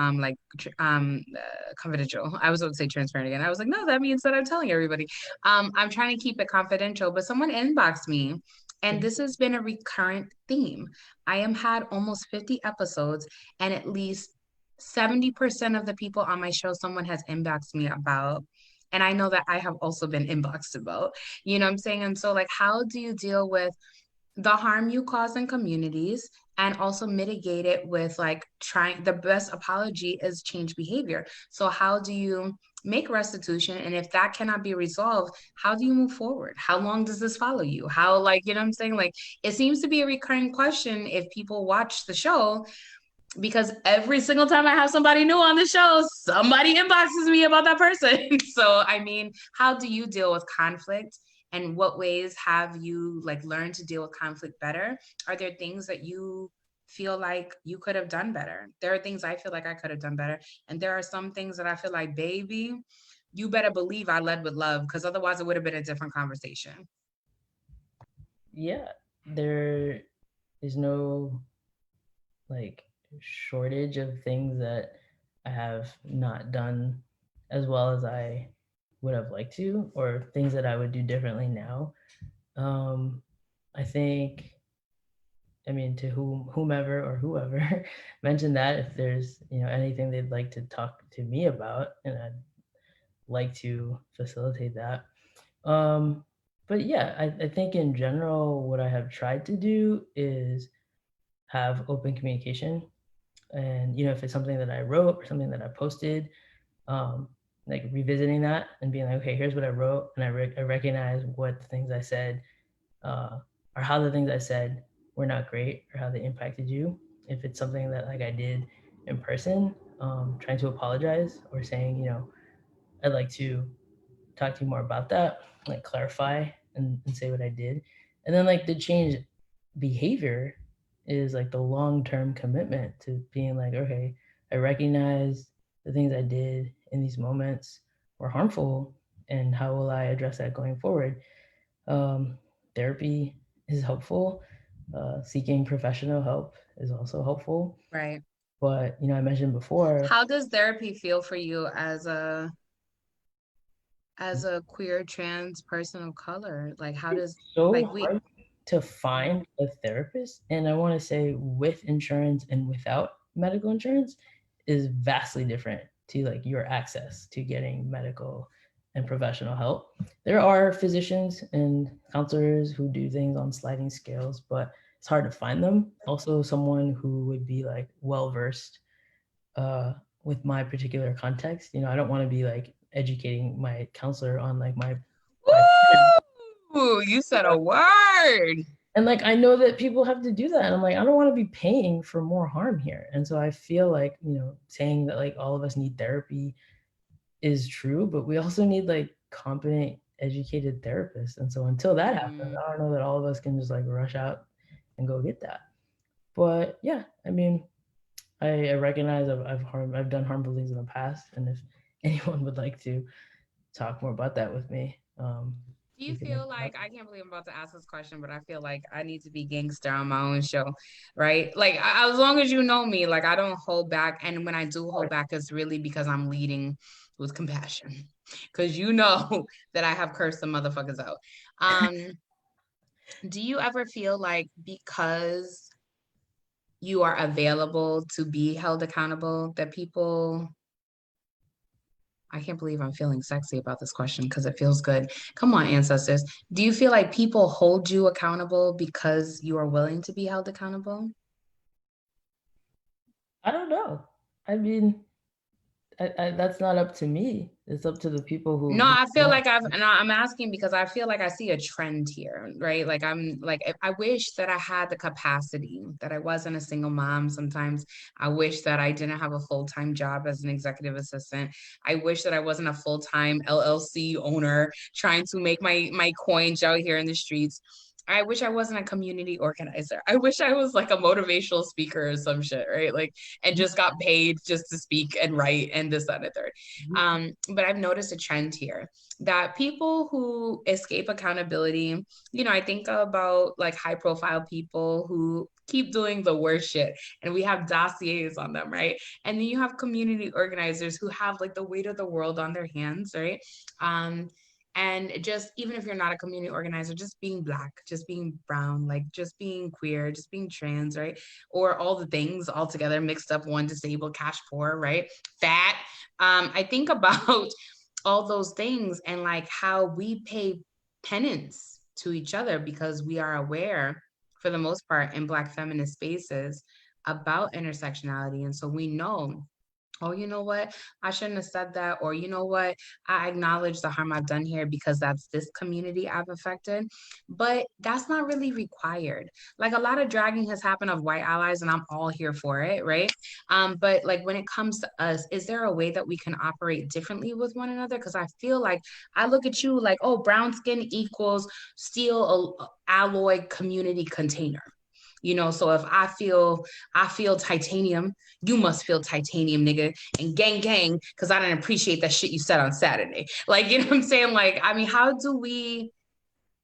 confidential. I was about to say transparent again. I was like, no, that means that I'm telling everybody. I'm trying to keep it confidential, but someone inboxed me and this has been a recurrent theme. I am had almost 50 episodes and at least 70% of the people on my show someone has inboxed me about, and I know that I have also been inboxed about. You know what I'm saying? And so like, how do you deal with the harm you cause in communities and also mitigate it with like trying, the best apology is change behavior. So how do you make restitution, and if that cannot be resolved, how do you move forward? How long does this follow you? How, like, you know what I'm saying? Like, it seems to be a recurring question if people watch the show, because every single time I have somebody new on the show, somebody inboxes me about that person. So, I mean, how do you deal with conflict? And what ways have you like learned to deal with conflict better? Are there things that you feel like you could have done better? There are things I feel like I could have done better. And there are some things that I feel like, baby, you better believe I led with love because otherwise it would have been a different conversation. Yeah, there is no like shortage of things that I have not done as well as I would have liked to, or things that I would do differently now. Um, I think, I mean, to whomever or whoever mentioned that, if there's anything they'd like to talk to me about, and I'd like to facilitate that. Um, but yeah, I think in general, what I have tried to do is have open communication. And if it's something that I wrote or something that I posted, um, like revisiting that and being like, okay, here's what I wrote, and I recognize what the things I said, or how the things I said were not great or how they impacted you. If it's something that like I did in person, trying to apologize or saying, you know, I'd like to talk to you more about that, like clarify and say what I did. And then like the change behavior is like the long-term commitment to being like, okay, I recognize the things I did in these moments were harmful, and how will I address that going forward? Therapy is helpful. Seeking professional help is also helpful. Right. But you know, I mentioned before. How does therapy feel for you as a queer trans person of color? Like how does So like we hard to find a therapist, and I want to say with insurance and without medical insurance is vastly different to like your access to getting medical and professional help. There are physicians and counselors who do things on sliding scales, but it's hard to find them. Also, someone who would be like well versed uh, with my particular context. You know, I don't want to be like educating my counselor on like my Ooh, you said a word. and like I know that people have to do that, and I'm like, I don't want to be paying for more harm here. And so I feel like, you know, saying that like all of us need therapy is true, but we also need like competent, educated therapists. And so until that happens, I don't know that all of us can just like rush out and go get that. But yeah, I mean, I recognize I've done harmful things in the past, and if anyone would like to talk more about that with me, Do we you can feel like, I can't believe I'm about to ask this question, but I feel like I need to be gangster on my own show, right? Like, as long as you know me, like, I don't hold back. And when I do hold back, it's really because I'm leading with compassion. Because you know that I have cursed some motherfuckers out. Do you ever feel like because you are available to be held accountable, that people I can't believe I'm feeling sexy about this question because it feels good. Come on, ancestors. Do you feel like people hold you accountable because you are willing to be held accountable? I don't know. I mean, that's not up to me. It's up to the people No, who I feel want. like I'm asking because I feel like I see a trend here, right? Like I'm like I wish that I had the capacity, that I wasn't a single mom sometimes. I wish that I didn't have a full-time job as an executive assistant. I wish that I wasn't a full-time LLC owner trying to make my coins out here in the streets. I wish I wasn't a community organizer. I wish I was like a motivational speaker or some shit, right? Like, and just got paid just to speak and write and this, that, and the third. But I've noticed a trend here that people who escape accountability, you know, I think about like high profile people who keep doing the worst shit and we have dossiers on them, right? And then you have community organizers who have like the weight of the world on their hands, right? And just even if you're not a community organizer, just being Black, just being brown, like just being queer, just being trans, right? Or all the things all together mixed up, one disabled, cash poor, right? Fat. I think about all those things and like how we pay penance to each other because we are aware, for the most part, in Black feminist spaces about intersectionality. And so we know, oh, you know what? I shouldn't have said that. Or, you know what? I acknowledge the harm I've done here because that's this community I've affected. But that's not really required. Like a lot of dragging has happened of white allies, and I'm all here for it, right? But like when it comes to us, is there a way that we can operate differently with one another? Because I feel like I look at you like, oh, brown skin equals steel alloy community container. You know, so if I feel titanium, you must feel titanium, nigga, and gang gang, because I didn't appreciate that shit you said on Saturday. Like, you know what I'm saying? Like, I mean, how do we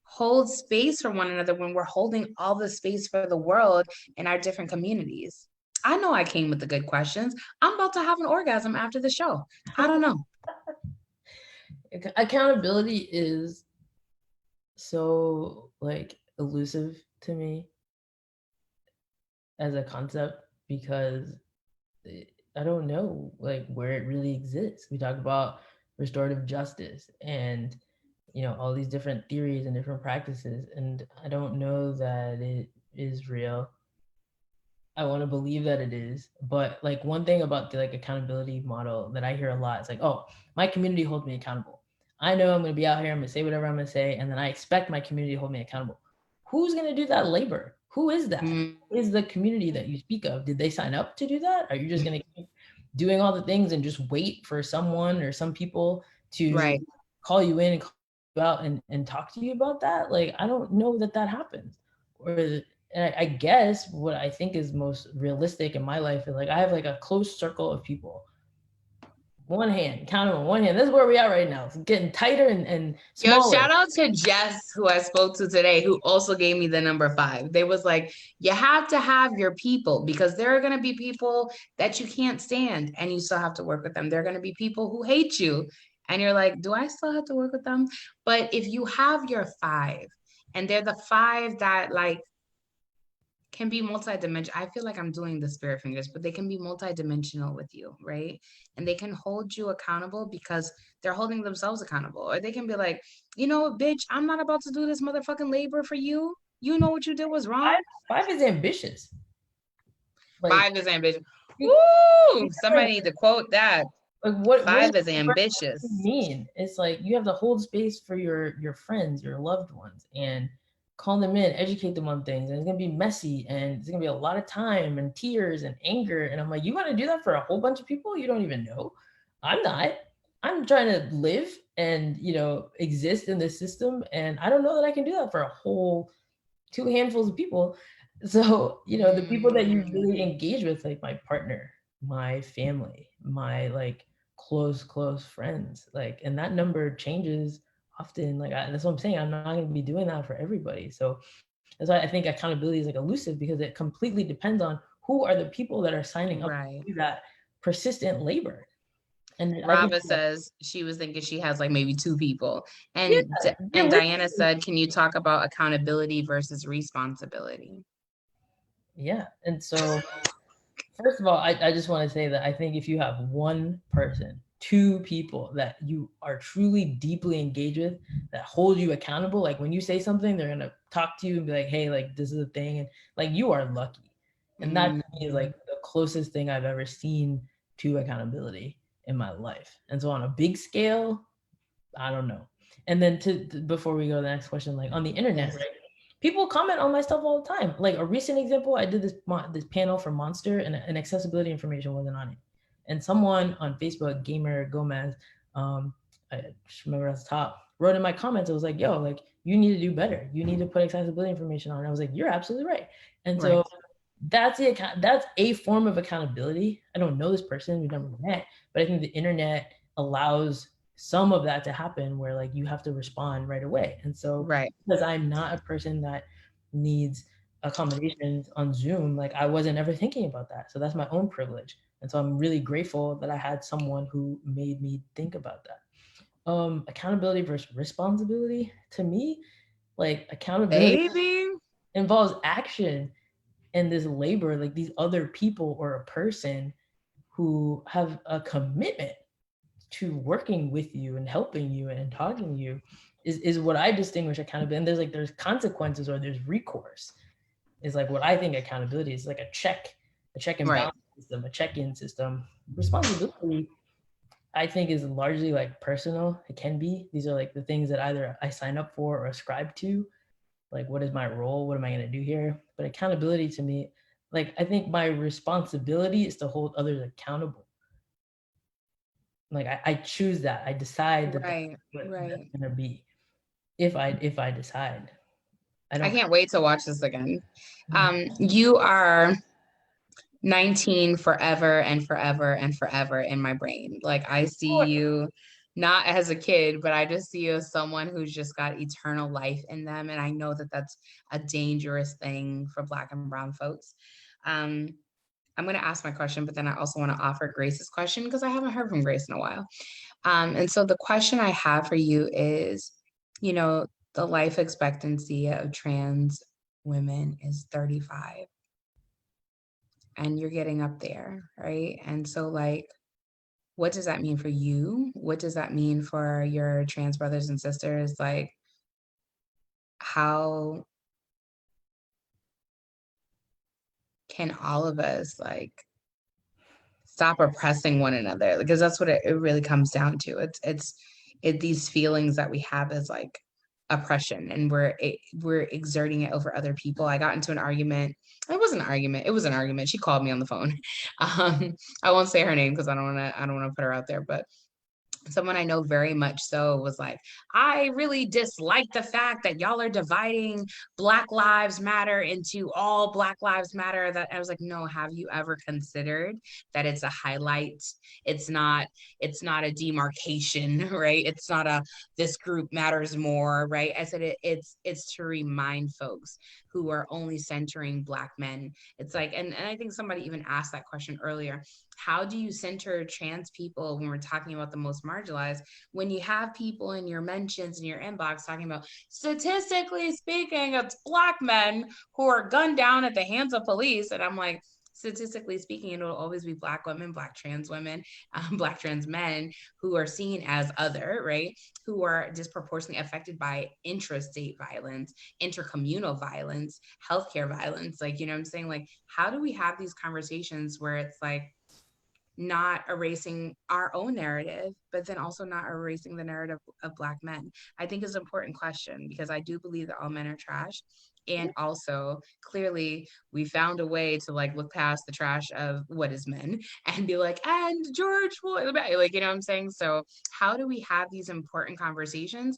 hold space for one another when we're holding all the space for the world in our different communities? I know I came with the good questions. I'm about to have an orgasm after the show. I don't know. Accountability is so like elusive to me as a concept because I don't know like where it really exists. We talk about restorative justice and you know all these different theories and different practices, and I don't know that it is real. I want to believe that it is, but like one thing about the like accountability model that I hear a lot is like, oh, my community holds me accountable. I know I'm going to be out here, I'm going to say whatever I'm going to say, and then I expect my community to hold me accountable. Who's going to do that labor? Who is that? Mm. Who is the community that you speak of? Did they sign up to do that? Are you just going to keep doing all the things and just wait for someone or some people to Right. call you in and call you out and talk to you about that. Like, I don't know that that happens. And I guess what I think is most realistic in my life is like, I have like a close circle of people. One hand, count them on one hand. This is where we are right now. It's getting tighter and Yo, smaller. shout out to Jess, who I spoke to today, who also gave me the number 5. They was like, you have to have your people, because there are going to be people that you can't stand and you still have to work with them. There are going to be people who hate you and you're like, do I still have to work with them? But if you have your 5 and they're the 5 that like can be multidimensional. I feel like I'm doing the spirit fingers, but they can be multidimensional with you, right? And they can hold you accountable because they're holding themselves accountable. Or they can be like, you know what, bitch, I'm not about to do this motherfucking labor for you. You know what you did was wrong. Five is ambitious. Like, 5 is ambitious. Woo! Somebody need to quote that. like what 5 does is ambitious. mean? It's like you have to hold space for your friends, your loved ones, and call them in, educate them on things. And it's gonna be messy, and it's gonna be a lot of time and tears and anger. And I'm like, you want to do that for a whole bunch of people you don't even know? I'm not. I'm trying to live and exist in this system, and I don't know that I can do that for a whole 2 handfuls of people. So the people that you really engage with, like my partner, my family, my like close friends, like, and that number changes often. Like, that's what I'm saying, I'm not going to be doing that for everybody. So that's why I think accountability is like elusive, because it completely depends on who are the people that are signing up Right. to do that persistent labor. And I think Rava says she was thinking she has like maybe 2 people. And yeah, and Diana said, can you talk about accountability versus responsibility? yeah. And so first of all, I just want to say that I think if you have one person, 2 people that you are truly deeply engaged with, that hold you accountable, like when you say something, they're gonna talk to you and be like, hey, like this is a thing, and like you are lucky. And that to me is like the closest thing I've ever seen to accountability in my life. And so on a big scale, I don't know. And then before we go to the next question, like on the internet, Yes. right? People comment on my stuff all the time. Like a recent example, I did this panel for Monster, and accessibility information wasn't on it. And someone on Facebook, Gamer Gomez, I just remember at the top, wrote in my comments, it was like, yo, like you need to do better. You need to put accessibility information on. And I was like, you're absolutely right. And so Right. that's a form of accountability. I don't know this person, we've never met, but I think the internet allows some of that to happen where like you have to respond right away. And so Right. because I'm not a person that needs accommodations on Zoom, like I wasn't ever thinking about that. So that's my own privilege. And so I'm really grateful that I had someone who made me think about that. Accountability versus responsibility, to me, like accountability Baby. involves action and this labor, like these other people or a person who have a commitment to working with you and helping you and talking to you is what I distinguish accountability. And there's consequences or there's recourse is like what I think accountability is, like a check and Right. balance system, a check-in system. Responsibility, I think, is largely like personal. It can be. These are like the things that either I sign up for or ascribe to. Like, what is my role? What am I going to do here? But accountability to me, like, I think my responsibility is to hold others accountable. Like, I choose that. I decide that Right. that's what that's Right. going to be. If I decide, I I don't. can't wait to watch this again. You are 19 forever and forever and forever in my brain. Like I see you not as a kid, but I just see you as someone who's just got eternal life in them. And I know that that's a dangerous thing for Black and Brown folks. Um, I'm going to ask my question, but then I also want to offer Grace's question because I haven't heard from Grace in a while. And so the question I have for you is, you know, the life expectancy of trans women is 35 and you're getting up there, right? And so like, what does that mean for you? What does that mean for your trans brothers and sisters? Like, how can all of us like stop oppressing one another? Because that's what it really comes down to. It's these feelings that we have as like oppression, and we're exerting it over other people. I got into an argument. It was an argument. She called me on the phone. I won't say her name because I don't want to put her out there, but someone I know very much so was like, I really dislike the fact that y'all are dividing Black Lives Matter into all Black Lives Matter. That I was like, no, have you ever considered that it's a highlight? It's not a demarcation, right? It's not a this group matters more, right? I said it's to remind folks who are only centering Black men. It's like, and I think somebody even asked that question earlier. How do you center trans people when we're talking about the most marginalized, when you have people in your mentions in your inbox talking about, statistically speaking, it's Black men who are gunned down at the hands of police? And I'm like, statistically speaking, it'll always be Black women, Black trans women, Black trans men who are seen as other, right? Who are disproportionately affected by intrastate violence, intercommunal violence, healthcare violence. Like, you know what I'm saying? Like, how do we have these conversations where it's like, not erasing our own narrative, but then also not erasing the narrative of Black men? I think is an important question, because I do believe that all men are trash. And also, clearly, we found a way to like look past the trash of what is men and be like, and George Floyd, like, you know what I'm saying? So how do we have these important conversations?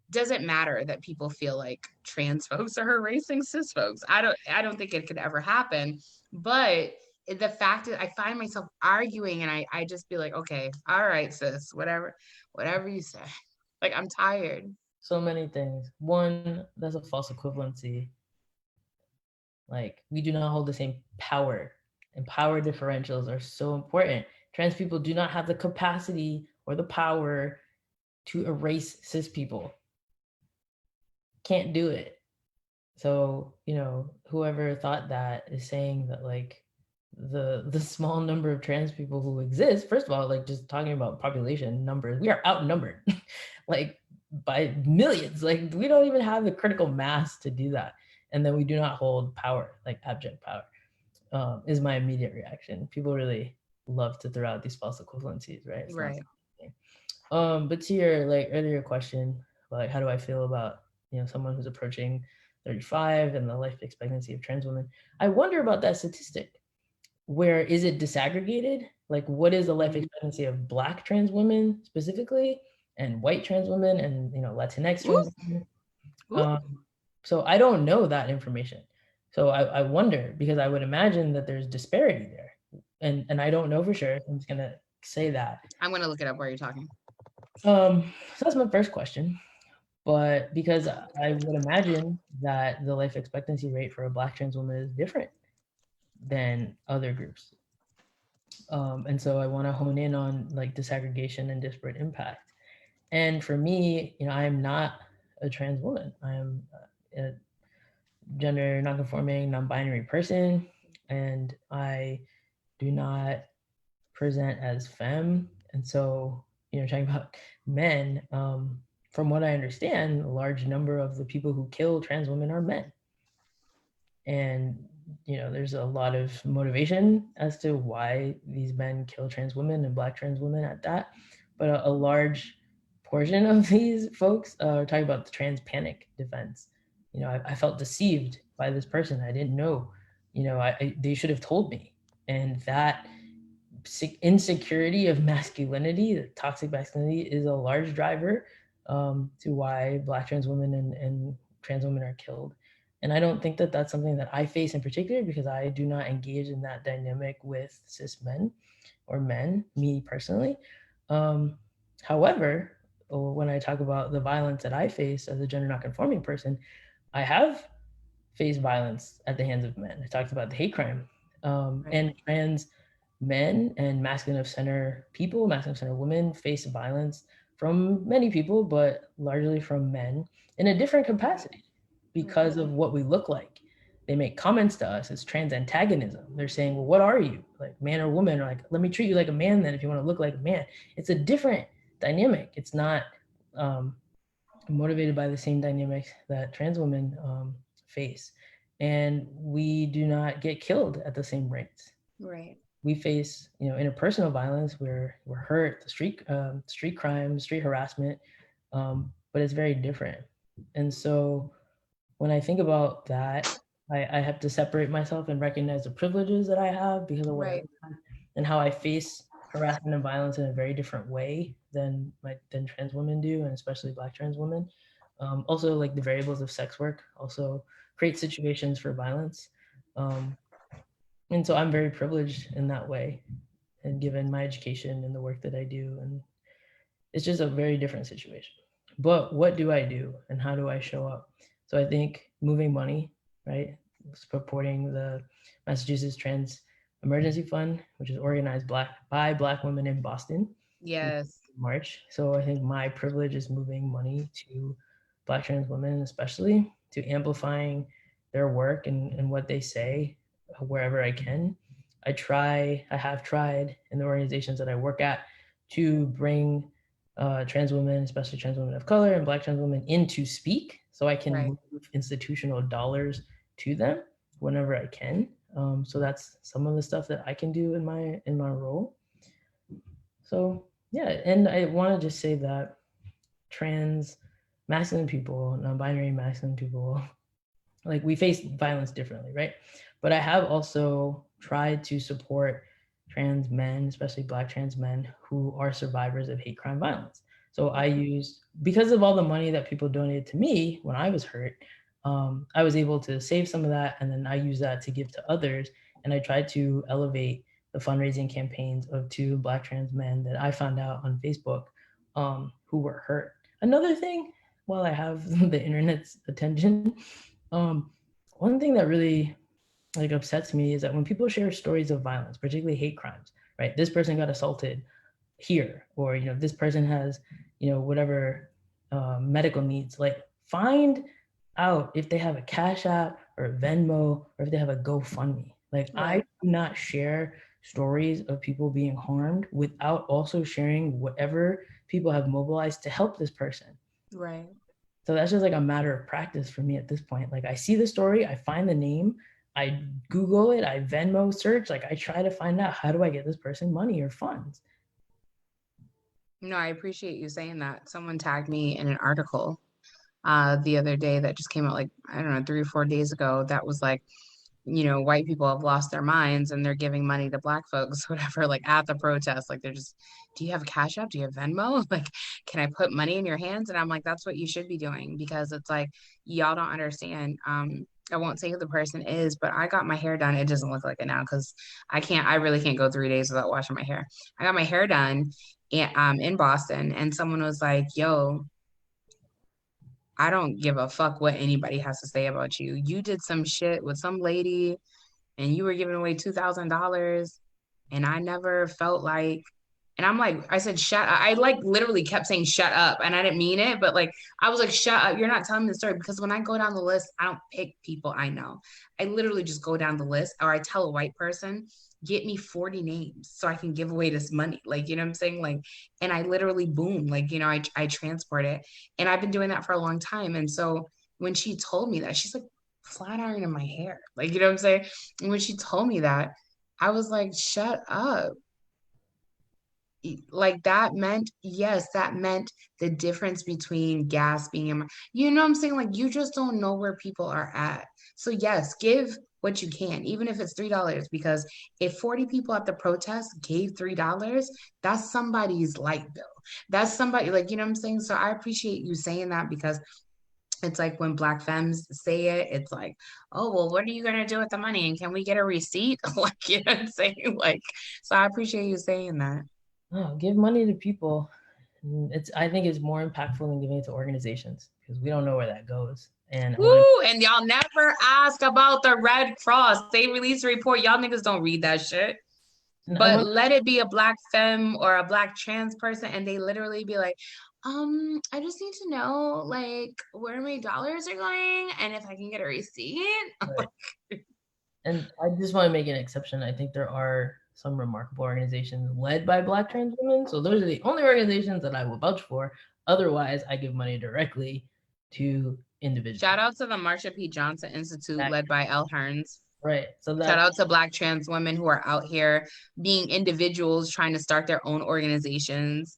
Does it matter that people feel like trans folks are erasing cis folks? I don't think it could ever happen. But the fact is, I find myself arguing, and I just be like, okay, all right, sis, whatever you say. Like, I'm tired. So many things. One, that's a false equivalency. Like, we do not hold the same power, and power differentials are so important. Trans people do not have the capacity or the power to erase cis people. Can't do it. So, you know, whoever thought that is saying that like the small number of trans people who exist, first of all, like just talking about population numbers, we are outnumbered like by millions. Like we don't even have the critical mass to do that. And then we do not hold power, like abject power, is my immediate reaction. People really love to throw out these false equivalencies, right? It's right. But to your like earlier question, like how do I feel about, you know, someone who's approaching 35 and the life expectancy of trans women? I wonder about that statistic. Where is it disaggregated? Like, what is the life expectancy of Black trans women specifically, and white trans women, and you know, Latinx trans women? So I don't know that information. So I wonder, because I would imagine that there's disparity there, and I don't know for sure. I'm just gonna say that. I'm gonna look it up while you're talking. So that's my first question. But because I would imagine that the life expectancy rate for a Black trans woman is different than other groups. And so I want to hone in on like disaggregation and disparate impact. And for me, you know, I am not a trans woman. I am a gender non-conforming, non-binary person, and I do not present as femme. And so, you know, talking about men, from what I understand, a large number of the people who kill trans women are men. And you know, there's a lot of motivation as to why these men kill trans women and Black trans women at that. But a large portion of these folks are talking about the trans panic defense. You know, I felt deceived by this person. I didn't know, you know, they should have told me. And that insecurity of masculinity, the toxic masculinity, is a large driver to why Black trans women and trans women are killed. And I don't think that that's something that I face in particular, because I do not engage in that dynamic with cis men or men, me personally. However, when I talk about the violence that I face as a gender non-conforming person, I have faced violence at the hands of men. I talked about the hate crime. And trans men and masculine of center people, masculine of center women, face violence from many people, but largely from men in a different capacity because of what we look like. They make comments to us as trans antagonism. They're saying, well, what are you, like man or woman? Or like, let me treat you like a man then if you want to look like a man. It's a different dynamic. It's not motivated by the same dynamics that trans women face. And we do not get killed at the same rates. Right. We face, you know, interpersonal violence where we're hurt, street crime, street harassment, but it's very different. And so when I think about that, I have to separate myself and recognize the privileges that I have because of what I've Right. done and how I face harassment and violence in a very different way than trans women do, and especially Black trans women. Also, like the variables of sex work also create situations for violence. Um, and so I'm very privileged in that way, and given my education and the work that I do, and it's just a very different situation. But what do I do and how do I show up? So I think moving money, right? Supporting the Massachusetts Trans Emergency Fund, which is organized by Black women in Boston in Yes. March. So I think my privilege is moving money to Black trans women, especially to amplifying their work and what they say wherever I can. I have tried in the organizations that I work at to bring trans women, especially trans women of color and Black trans women, in to speak, so I can Right. move institutional dollars to them whenever I can. So that's some of the stuff that I can do in my role. So yeah, and I want to just say that trans masculine people, non-binary masculine people, like we face violence differently, right? But I have also tried to support trans men, especially Black trans men who are survivors of hate crime violence. So I used, because of all the money that people donated to me when I was hurt, I was able to save some of that, and then I use that to give to others. And I tried to elevate the fundraising campaigns of two Black trans men that I found out on Facebook, who were hurt. Another thing, while I have the internet's attention, um, one thing that really like upsets me is that when people share stories of violence, particularly hate crimes, right? This person got assaulted here, or this person has, whatever medical needs. Like, find out if they have a Cash App or a Venmo, or if they have a GoFundMe. Like, I Right. do not share stories of people being harmed without also sharing whatever people have mobilized to help this person. Right. So that's just like a matter of practice for me at this point. Like, I see the story, I find the name, I Google it, I Venmo search, like I try to find out, how do I get this person money or funds? No, I appreciate you saying that. Someone tagged me in an article the other day that just came out, like, I don't know, 3 or 4 days ago, that was like, white people have lost their minds and they're giving money to Black folks, whatever, like at the protest. Like, they're just, do you have a Cash App? Do you have Venmo? Like, can I put money in your hands? And I'm like, that's what you should be doing, because it's like, y'all don't understand. I won't say who the person is, but I got my hair done. It doesn't look like it now because I really can't go 3 days without washing my hair. I got my hair done in Boston, and someone was like, yo, I don't give a fuck what anybody has to say about you. You did some shit with some lady and you were giving away $2,000, and I never felt like, and I'm like, I said, shut up. I like literally kept saying shut up, and I didn't mean it, but like, I was like, shut up. You're not telling me the story, because when I go down the list, I don't pick people I know. I literally just go down the list, or I tell a white person, get me 40 names so I can give away this money. Like, you know what I'm saying? Like, and I literally boom, like, I transport it. And I've been doing that for a long time. And so when she told me that, she's like, flat ironing my hair. Like, you know what I'm saying? And when she told me that, I was like, shut up. Like, that meant, yes, that meant the difference between gas being in my, you know what I'm saying? Like, you just don't know where people are at. So yes, give what you can, even if it's $3, because if 40 people at the protest gave $3, that's somebody's light bill. That's somebody, like, you know what I'm saying? So I appreciate you saying that, because it's like when Black femmes say it, it's like, oh, well, what are you going to do with the money? And can we get a receipt? Like, you know what I'm saying? Like, so I appreciate you saying that. Oh, give money to people. I think it's more impactful than giving it to organizations, because we don't know where that goes. And I want to. Woo! And y'all never ask about the Red Cross. They release a report. Y'all niggas don't read that shit. I But want. let it be a Black femme or a Black trans person, and they literally be like, I just need to know, like, where my dollars are going and if I can get a receipt. Right. And I just want to make an exception. I think there are some remarkable organizations led by Black trans women. So those are the only organizations that I will vouch for. Otherwise, I give money directly to individuals. Shout out to the Marsha P. Johnson Institute, That, led by Elle Hearns. right. So Shout that. out to Black trans women who are out here being individuals trying to start their own organizations.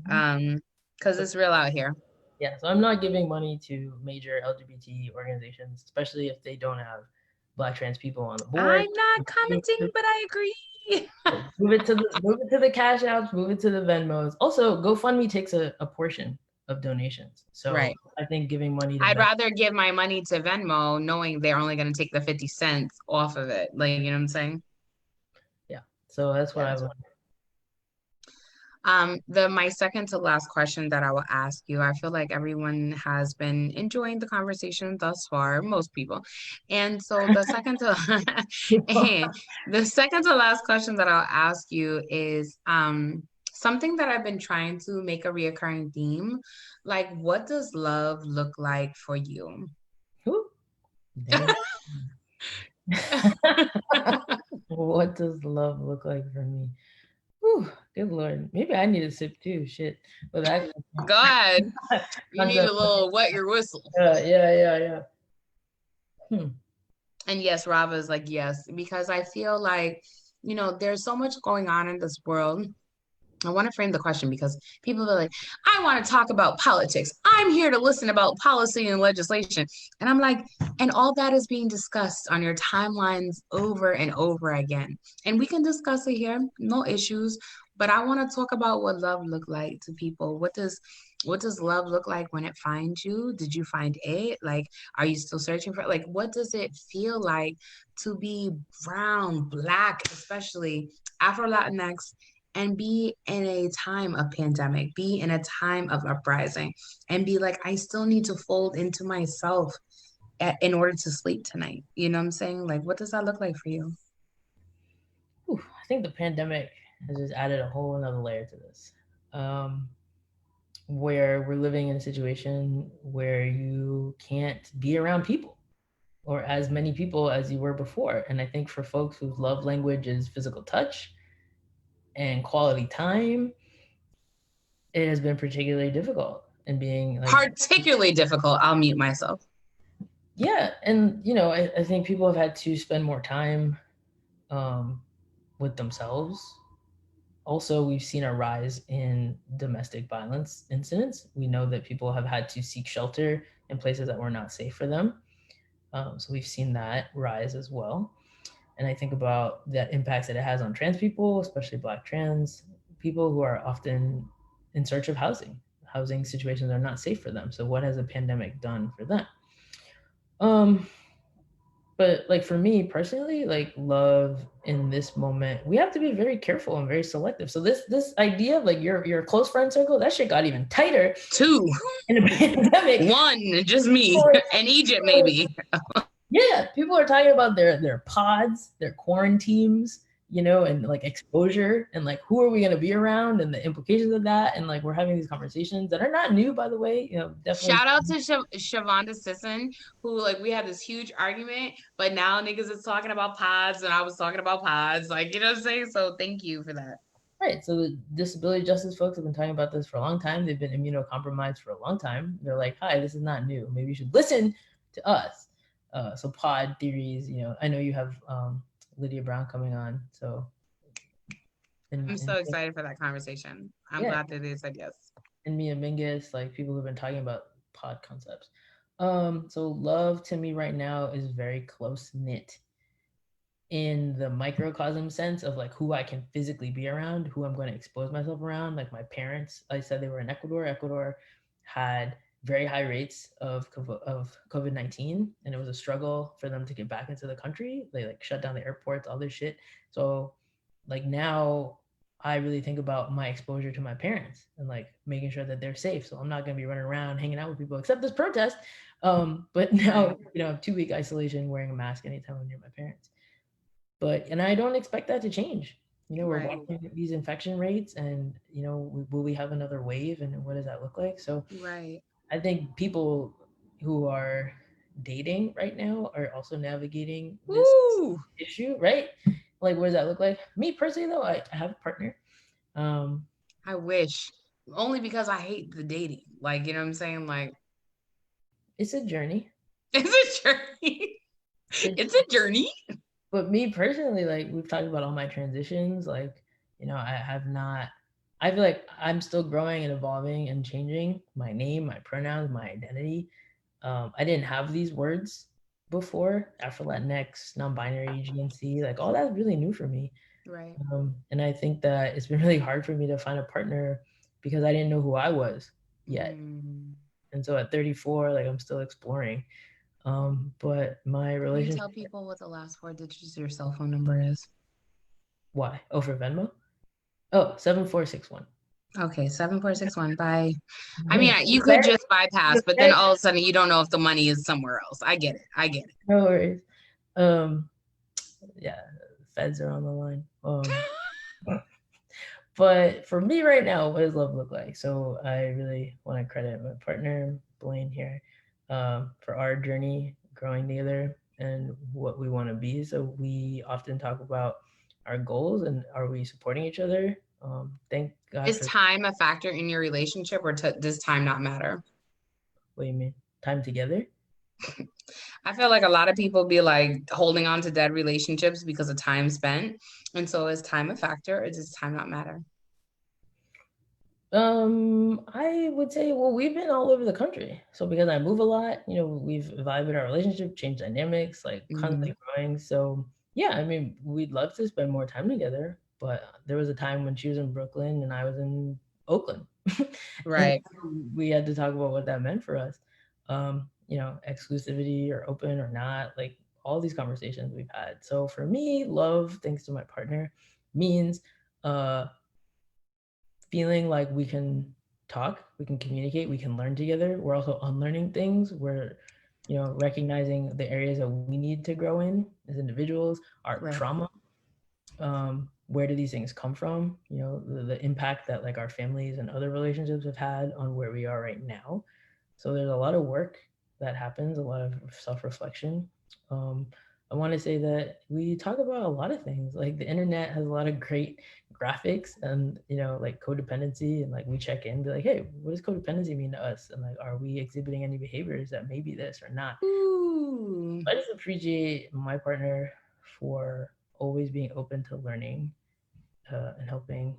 Mhm. Because it's real out here. Yeah, so I'm not giving money to major LGBT organizations, especially if they don't have Black trans people on the board. I'm not commenting, but I agree. Move it to the Cash Apps, move it to the Venmos. Also, GoFundMe takes a portion of donations. So Right. I think giving money to I'd Venmo, rather give my money to Venmo knowing they're only going to take the 50 cents off of it. Like, you know what I'm saying? yeah. So that's what Yeah. I would. My second to last question that I will ask you, I feel like everyone has been enjoying the conversation thus far, most people. And so the second to the second to last question that I'll ask you is something that I've been trying to make a reoccurring theme. Like, what does love look like for you? What does love look like for me? Whew, good Lord. Maybe I need a sip too. Shit. But that Go ahead. You need a little wet your whistle. Yeah. And yes, Rava is like, yes, because I feel like, there's so much going on in this world. I want to frame the question because people are like, I want to talk about politics. I'm here to listen about policy and legislation. And I'm like, and all that is being discussed on your timelines over and over again. And we can discuss it here, no issues. But I want to talk about what love look like to people. What does love look like when it finds you? Did you find it? Like, are you still searching for it? Like, what does it feel like to be brown, Black, especially Afro-Latinx, and be in a time of pandemic, be in a time of uprising, and be like, I still need to fold into myself in order to sleep tonight. You know what I'm saying? Like, what does that look like for you? I think the pandemic has just added a whole another layer to this. Where we're living in a situation where you can't be around people or as many people as you were before. And I think for folks whose love language is physical touch and quality time, it has been particularly difficult and being like particularly difficult. I'll mute myself. Yeah, and I think people have had to spend more time with themselves. Also, we've seen a rise in domestic violence incidents. We know that people have had to seek shelter in places that were not safe for them. So we've seen that rise as well. And I think about the impacts that it has on trans people, especially Black trans people who are often in search of housing. Housing situations are not safe for them. So what has a pandemic done for them? But like for me personally, like love in this moment, we have to be very careful and very selective. So this idea of like your close friend circle, that shit got even tighter. 2 in a pandemic. 1, just me and Egypt maybe. Yeah, people are talking about their pods, their quarantines, and like exposure and like who are we going to be around and the implications of that. And like we're having these conversations that are not new, by the way. Definitely. Shout out to Shavonda Sisson, who like we had this huge argument, but now niggas is talking about pods and I was talking about pods. Like, you know what I'm saying? So thank you for that. Right. So the disability justice folks have been talking about this for a long time. They've been immunocompromised for a long time. They're like, hi, this is not new. Maybe you should listen to us. So pod theories, I know you have Lydia Brown coming on. So I'm so excited for that conversation. I'm glad that they said yes. And Mia Mingus, like people who've been talking about pod concepts. So love to me right now is very close knit in the microcosm sense of like who I can physically be around, who I'm going to expose myself around. Like my parents, I said they were in Ecuador. Ecuador had very high rates of COVID-19, and it was a struggle for them to get back into the country. They like shut down the airports, all this shit. So like now I really think about my exposure to my parents and like making sure that they're safe. So I'm not going to be running around hanging out with people except this protest. But now, 2-week isolation, wearing a mask anytime I'm near my parents. And I don't expect that to change. We're watching these infection rates and, will we have another wave and what does that look like? So I think people who are dating right now are also navigating this issue, right? Like, what does that look like? Me personally, though, I have a partner. I wish, only because I hate the dating. Like, you know what I'm saying? Like, it's a journey. It's a journey. It's a journey. But me personally, like we've talked about all my transitions, like, I I feel like I'm still growing and evolving and changing my name, my pronouns, my identity. I didn't have these words before. Afro-Latinx, non-binary, GNC, like all that's really new for me. Right. And I think that it's been really hard for me to find a partner because I didn't know who I was yet. Mm. And so at 34, like I'm still exploring. But my Can you relationship, tell people what the last four digits of your cell phone number is? why? Oh, for Venmo? Oh, 7461. Okay, 7461. Bye. I mean, Yeah. you could just bypass, but then all of a sudden you don't know if the money is somewhere else. I get it. I get it. No worries. Um, yeah, feds are on the line. But for me right now, what does love look like? So I really want to credit my partner, Blaine, here, for our journey growing together and what we want to be. So we often talk about our goals and are we supporting each other? Thank God Is for, time a factor in your relationship, or does time not matter? what do you mean? Time together? I feel like a lot of people be like holding on to dead relationships because of time spent. And so is time a factor, or does time not matter? I would say, well, we've been all over the country. So because I move a lot, we've evaluated our relationship, changed dynamics, like Mm, constantly growing. So yeah, I mean, we'd love to spend more time together, but there was a time when she was in Brooklyn and I was in Oakland. And right. we had to talk about what that meant for us. Exclusivity or open or not, like all these conversations we've had. So for me, love, thanks to my partner, means uh feeling like we can talk, we can communicate, we can learn together. We're also unlearning things. We're, recognizing the areas that we need to grow in as individuals, our Right. trauma. Where do these things come from? The impact that like our families and other relationships have had on where we are right now. So there's a lot of work that happens, a lot of self-reflection. Um, I want to say that we talk about a lot of things. Like the internet has a lot of great graphics and like codependency, and like we check in, be like, hey, what does codependency mean to us? And like, are we exhibiting any behaviors that may be this or not? Ooh. I just appreciate my partner for always being open to learning and helping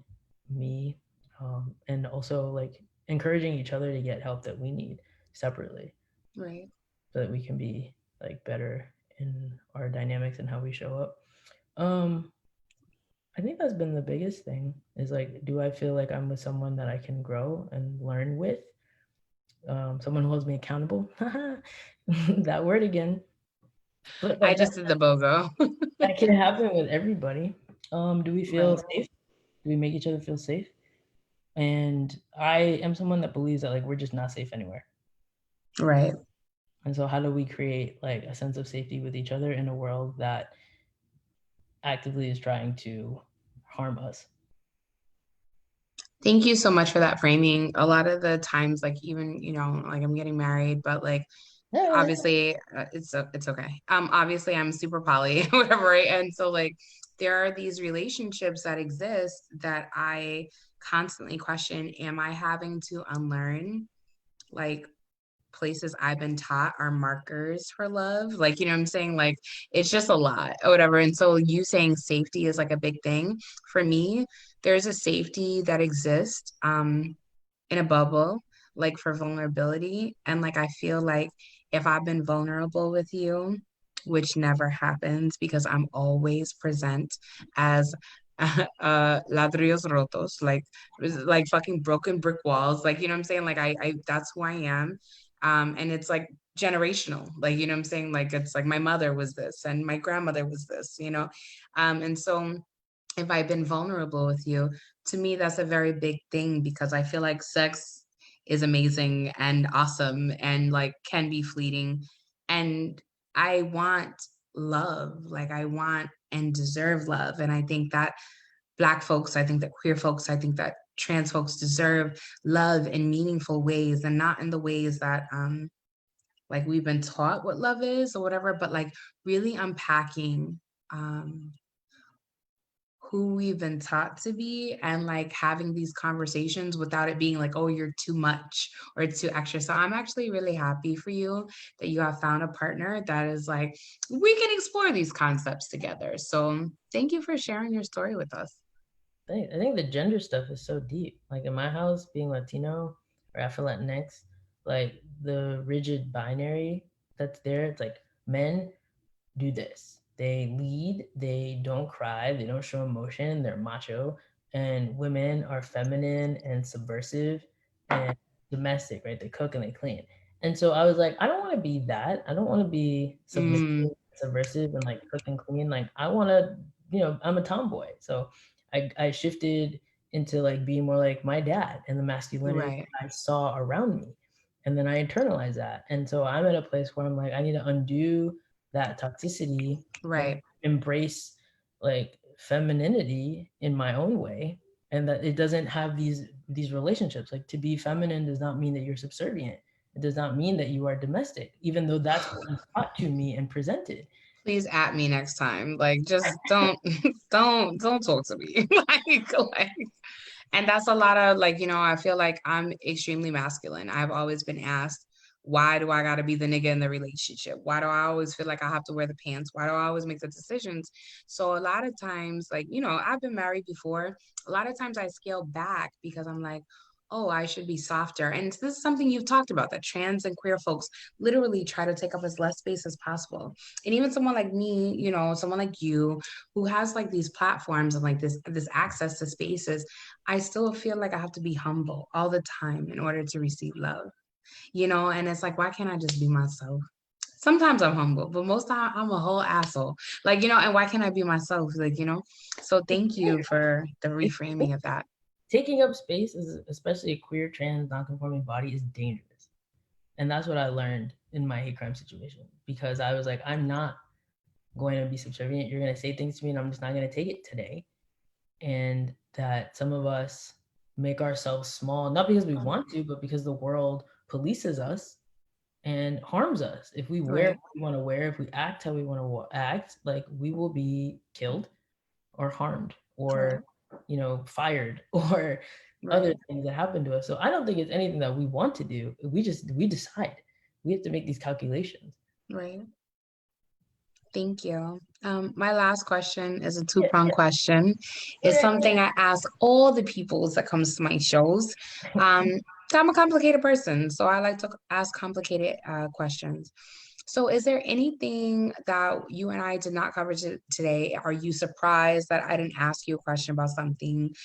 me, and also like encouraging each other to get help that we need separately Right. so that we can be like better in our dynamics and how we show up. um I think that's been the biggest thing, is like, do I feel like I'm with someone that I can grow and learn with, someone who holds me accountable. That word again. But I like just did the BOGO. that can happen with everybody. Do we feel Right. safe? Do we make each other feel safe? And I am someone that believes that like we're just not safe anywhere. Right. And so how do we create like a sense of safety with each other in a world that actively is trying to harm us? Thank you so much for that framing. A lot of the times, like even, like I'm getting married, but like Yeah. obviously it's okay. Obviously I'm super poly, whatever, right? And so like there are these relationships that exist that I constantly question, am I having to unlearn like places I've been taught are markers for love? Like, you know what I'm saying? Like it's just a lot or whatever. And so you saying safety is like a big thing. For me, there's a safety that exists in a bubble, like for vulnerability. And like I feel like if I've been vulnerable with you, which never happens because I'm always present as ladrillos rotos, like fucking broken brick walls. Like, you know what I'm saying? Like I that's who I am. And it's like generational. Like, you know what I'm saying? Like it's like my mother was this and my grandmother was this. And so if I've been vulnerable with you, to me, that's a very big thing because I feel like sex is amazing and awesome and like can be fleeting. And I want love, like I want and deserve love. And I think that Black folks, I think that queer folks, I think that trans folks deserve love in meaningful ways and not in the ways that like we've been taught what love is or whatever, but like really unpacking um who we've been taught to be and like having these conversations without it being like, oh, you're too much or it's too extra. So I'm actually really happy for you that you have found a partner that is like, we can explore these concepts together. So thank you for sharing your story with us. I think the gender stuff is so deep. Like in my house, being Latino or Afro-Latinx, like the rigid binary that's there, it's like men do this. They lead, they don't cry, they don't show emotion, they're macho, and women are feminine and subversive and domestic, right? They cook and they clean. And so I was like, I don't want to be that. I don't want to be subversive and like cook and clean. Like I want to, I'm a tomboy. So I shifted into like being more like my dad and the masculinity Right. I saw around me. And then I internalized that. And so I'm at a place where I'm like, I need to undo that toxicity and Right. embrace like femininity in my own way, and that it doesn't have these relationships. Like to be feminine does not mean that you're subservient. It does not mean that you are domestic, even though that's what was taught to me and presented. Please at me next time. Like, just don't, don't talk to me. like, and that's a lot of like, I feel like I'm extremely masculine. I've always been asked, why do I got to be the nigga in the relationship? Why do I always feel like I have to wear the pants? Why do I always make the decisions? So a lot of times, like, I've been married before. A lot of times I scale back because I'm like, oh, I should be softer. And this is something you've talked about, that trans and queer folks literally try to take up as less space as possible. And even someone like me, someone like you, who has like these platforms and like this access to spaces, I still feel like I have to be humble all the time in order to receive love, and it's like, why can't I just be myself? Sometimes I'm humble, but most time I'm a whole asshole. Like, and why can't I be myself? Like, so thank you for the reframing of that. Taking up space, is especially a queer, trans, non-conforming body, is dangerous. And that's what I learned in my hate crime situation, because I was like, I'm not going to be subservient. You're going to say things to me and I'm just not going to take it today. And that some of us make ourselves small, not because we want to, but because the world polices us and harms us. If we wear what we want to wear, if we act how we want to act, like we will be killed or harmed or, fired or other things that happen to us. So I don't think it's anything that we want to do. We decide. We have to make these calculations. Right. Thank you. My last question is a two-pronged question. It's something I ask all the peoples that comes to my shows. I'm a complicated person, so I like to ask complicated questions. So is there anything that you and I did not cover today? Are you surprised that I didn't ask you a question about something?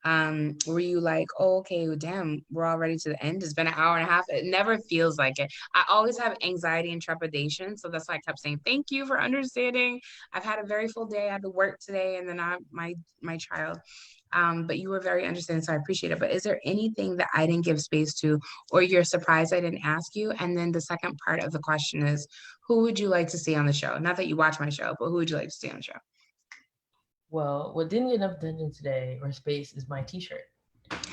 Were you like, oh, okay, well, damn, we're already to the end. It's been an hour and a half. It never feels like it. I always have anxiety and trepidation. So that's why I kept saying, thank you for understanding. I've had a very full day. I had to work today and then my child. But you were very understanding, so I appreciate it. But is there anything that I didn't give space to, or you're surprised I didn't ask you? And then the second part of the question is, who would you like to see on the show? Not that you watch my show, but who would you like to see on the show? Well, what didn't get enough attention today or space is my t-shirt.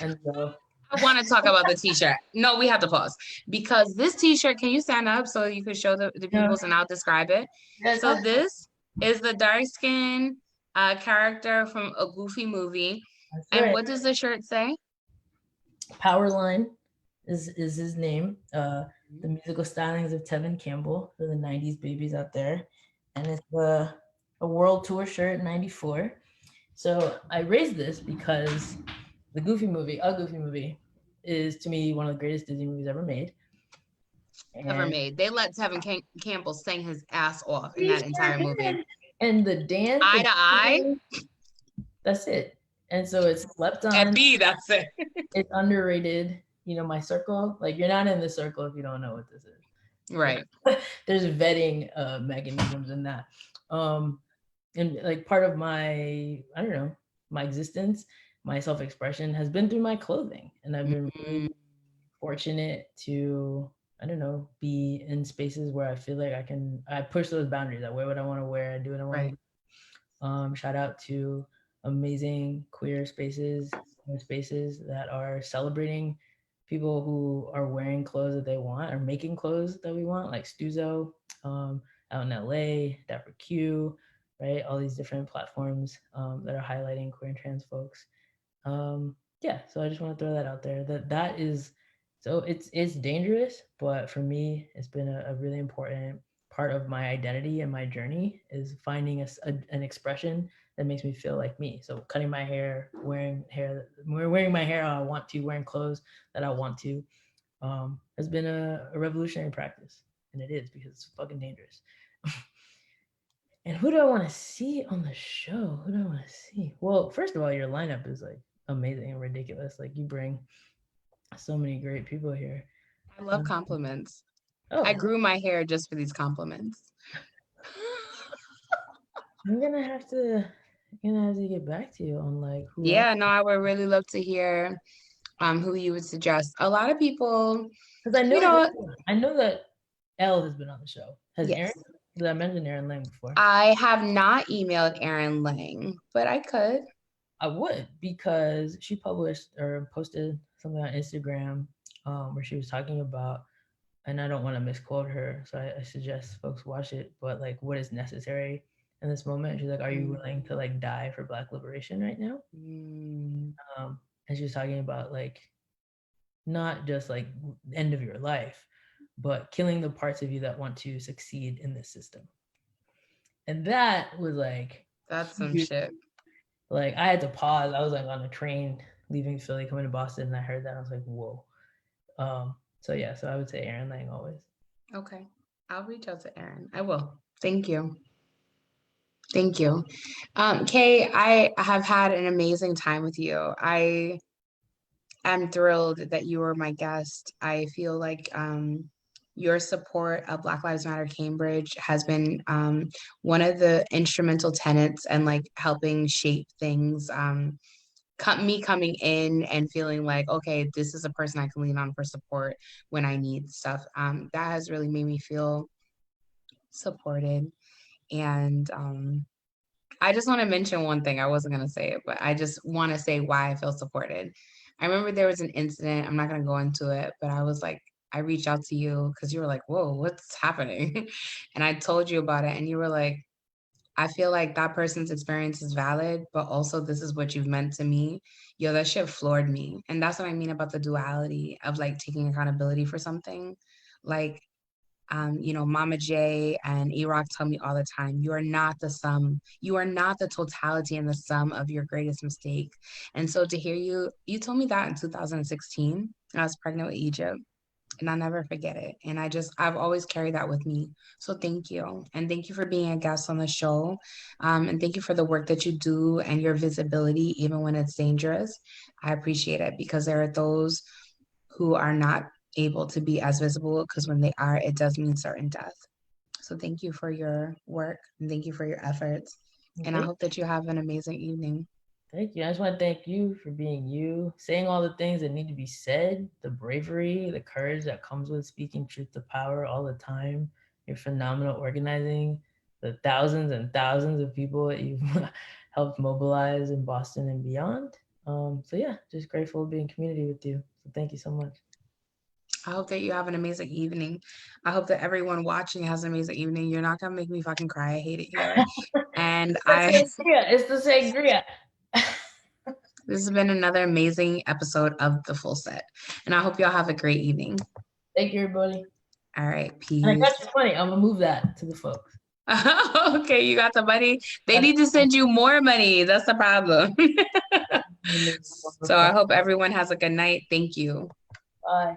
And so I want to talk about the t-shirt. No, we have to pause because this t-shirt, can you stand up so you can show the people and I'll describe it? So this is the dark skin character from a Goofy movie. And what does the shirt say? Powerline is his name. The musical stylings of Tevin Campbell for the 90s babies out there. And it's a world tour shirt, 94. So I raised this because the Goofy movie, is to me one of the greatest Disney movies ever made. They let Tevin Campbell sing his ass off in that entire movie. And the dance, eye to eye, that's it. And so it's slept on. That's it. It's underrated. My circle, like you're not in the circle if you don't know what this is. Right. There's vetting mechanisms in that. And like part of my, I don't know, my existence, my self-expression has been through my clothing. And I've been really fortunate to, I don't know, be in spaces where I feel like I push those boundaries. I wear what I want to wear. I do what I want to do. Shout out to amazing queer spaces that are celebrating people who are wearing clothes that they want or making clothes that we want, like Stuzo, out in LA, DapperQ, right? All these different platforms that are highlighting queer and trans folks. So I just want to throw that out there. That is, so it's dangerous, but for me, it's been a really important part of my identity and my journey is finding an expression that makes me feel like me. So cutting my hair, wearing my hair how I want to, wearing clothes that I want to, has been a revolutionary practice. And it is, because it's fucking dangerous. And who do I want to see on the show? Who do I want to see? Well, first of all, your lineup is like amazing and ridiculous. Like, you bring so many great people here. I love compliments. Oh, I grew my hair just for these compliments. I'm gonna have to get back to you on like who. Yeah, no, I would really love to hear who you would suggest. A lot of people, because I know, you know, I know that Elle has been on the show. Has yes. Aaron? Did I mention Aaron Lang before? I have not emailed Aaron Lang, but I could. I would, because she published or posted something on Instagram where she was talking about, and I don't want to misquote her, so I suggest folks watch it, but like, what is necessary in this moment. She's like, are you willing to like die for Black liberation right now? And she was talking about like, not just like end of your life, but killing the parts of you that want to succeed in this system. And that was like, that's some shit. Like, I had to pause. I was like on a train leaving Philly, coming to Boston, and I heard that. I was like, whoa. So yeah, so I would say Aaron Lang always. Okay. I'll reach out to Aaron. I will. Thank you. Thank you. Kay, I have had an amazing time with you. I am thrilled that you were my guest. I feel like your support of Black Lives Matter Cambridge has been one of the instrumental tenets and like helping shape things. Me coming in and feeling like, okay, this is a person I can lean on for support when I need stuff. That has really made me feel supported. And I just want to mention one thing. I wasn't going to say it, but I just want to say why I feel supported. I remember there was an incident. I'm not going to go into it, but I was like, I reached out to you because you were like, whoa, what's happening? And I told you about it. And you were like, I feel like that person's experience is valid, but also this is what you've meant to me. Yo, that shit floored me. And that's what I mean about the duality of like taking accountability for something. Like, Mama J and E-Rock tell me all the time, you are not the sum, you are not the totality and the sum of your greatest mistake. And so to hear you told me that in 2016, I was pregnant with Egypt. And I'll never forget it. And I've always carried that with me. So thank you. And thank you for being a guest on the show. And thank you for the work that you do and your visibility, even when it's dangerous. I appreciate it because there are those who are not able to be as visible because when they are, it does mean certain death. So thank you for your work and thank you for your efforts. And I hope that you have an amazing evening. Thank you. I just want to thank you for being you, saying all the things that need to be said, the bravery, the courage that comes with speaking truth to power all the time, your phenomenal organizing, the thousands and thousands of people that you've helped mobilize in Boston and beyond. So yeah, just grateful to be in community with you. So thank you so much. I hope that you have an amazing evening. I hope that everyone watching has an amazing evening. You're not gonna make me fucking cry. I hate it here. And it's the sangria. This has been another amazing episode of The Full Set. And I hope y'all have a great evening. Thank you, everybody. All right, peace. And I got your money. I'm gonna move that to the folks. Okay, you got the money. They need to send you more money. That's the problem. So I hope everyone has a good night. Thank you. Bye.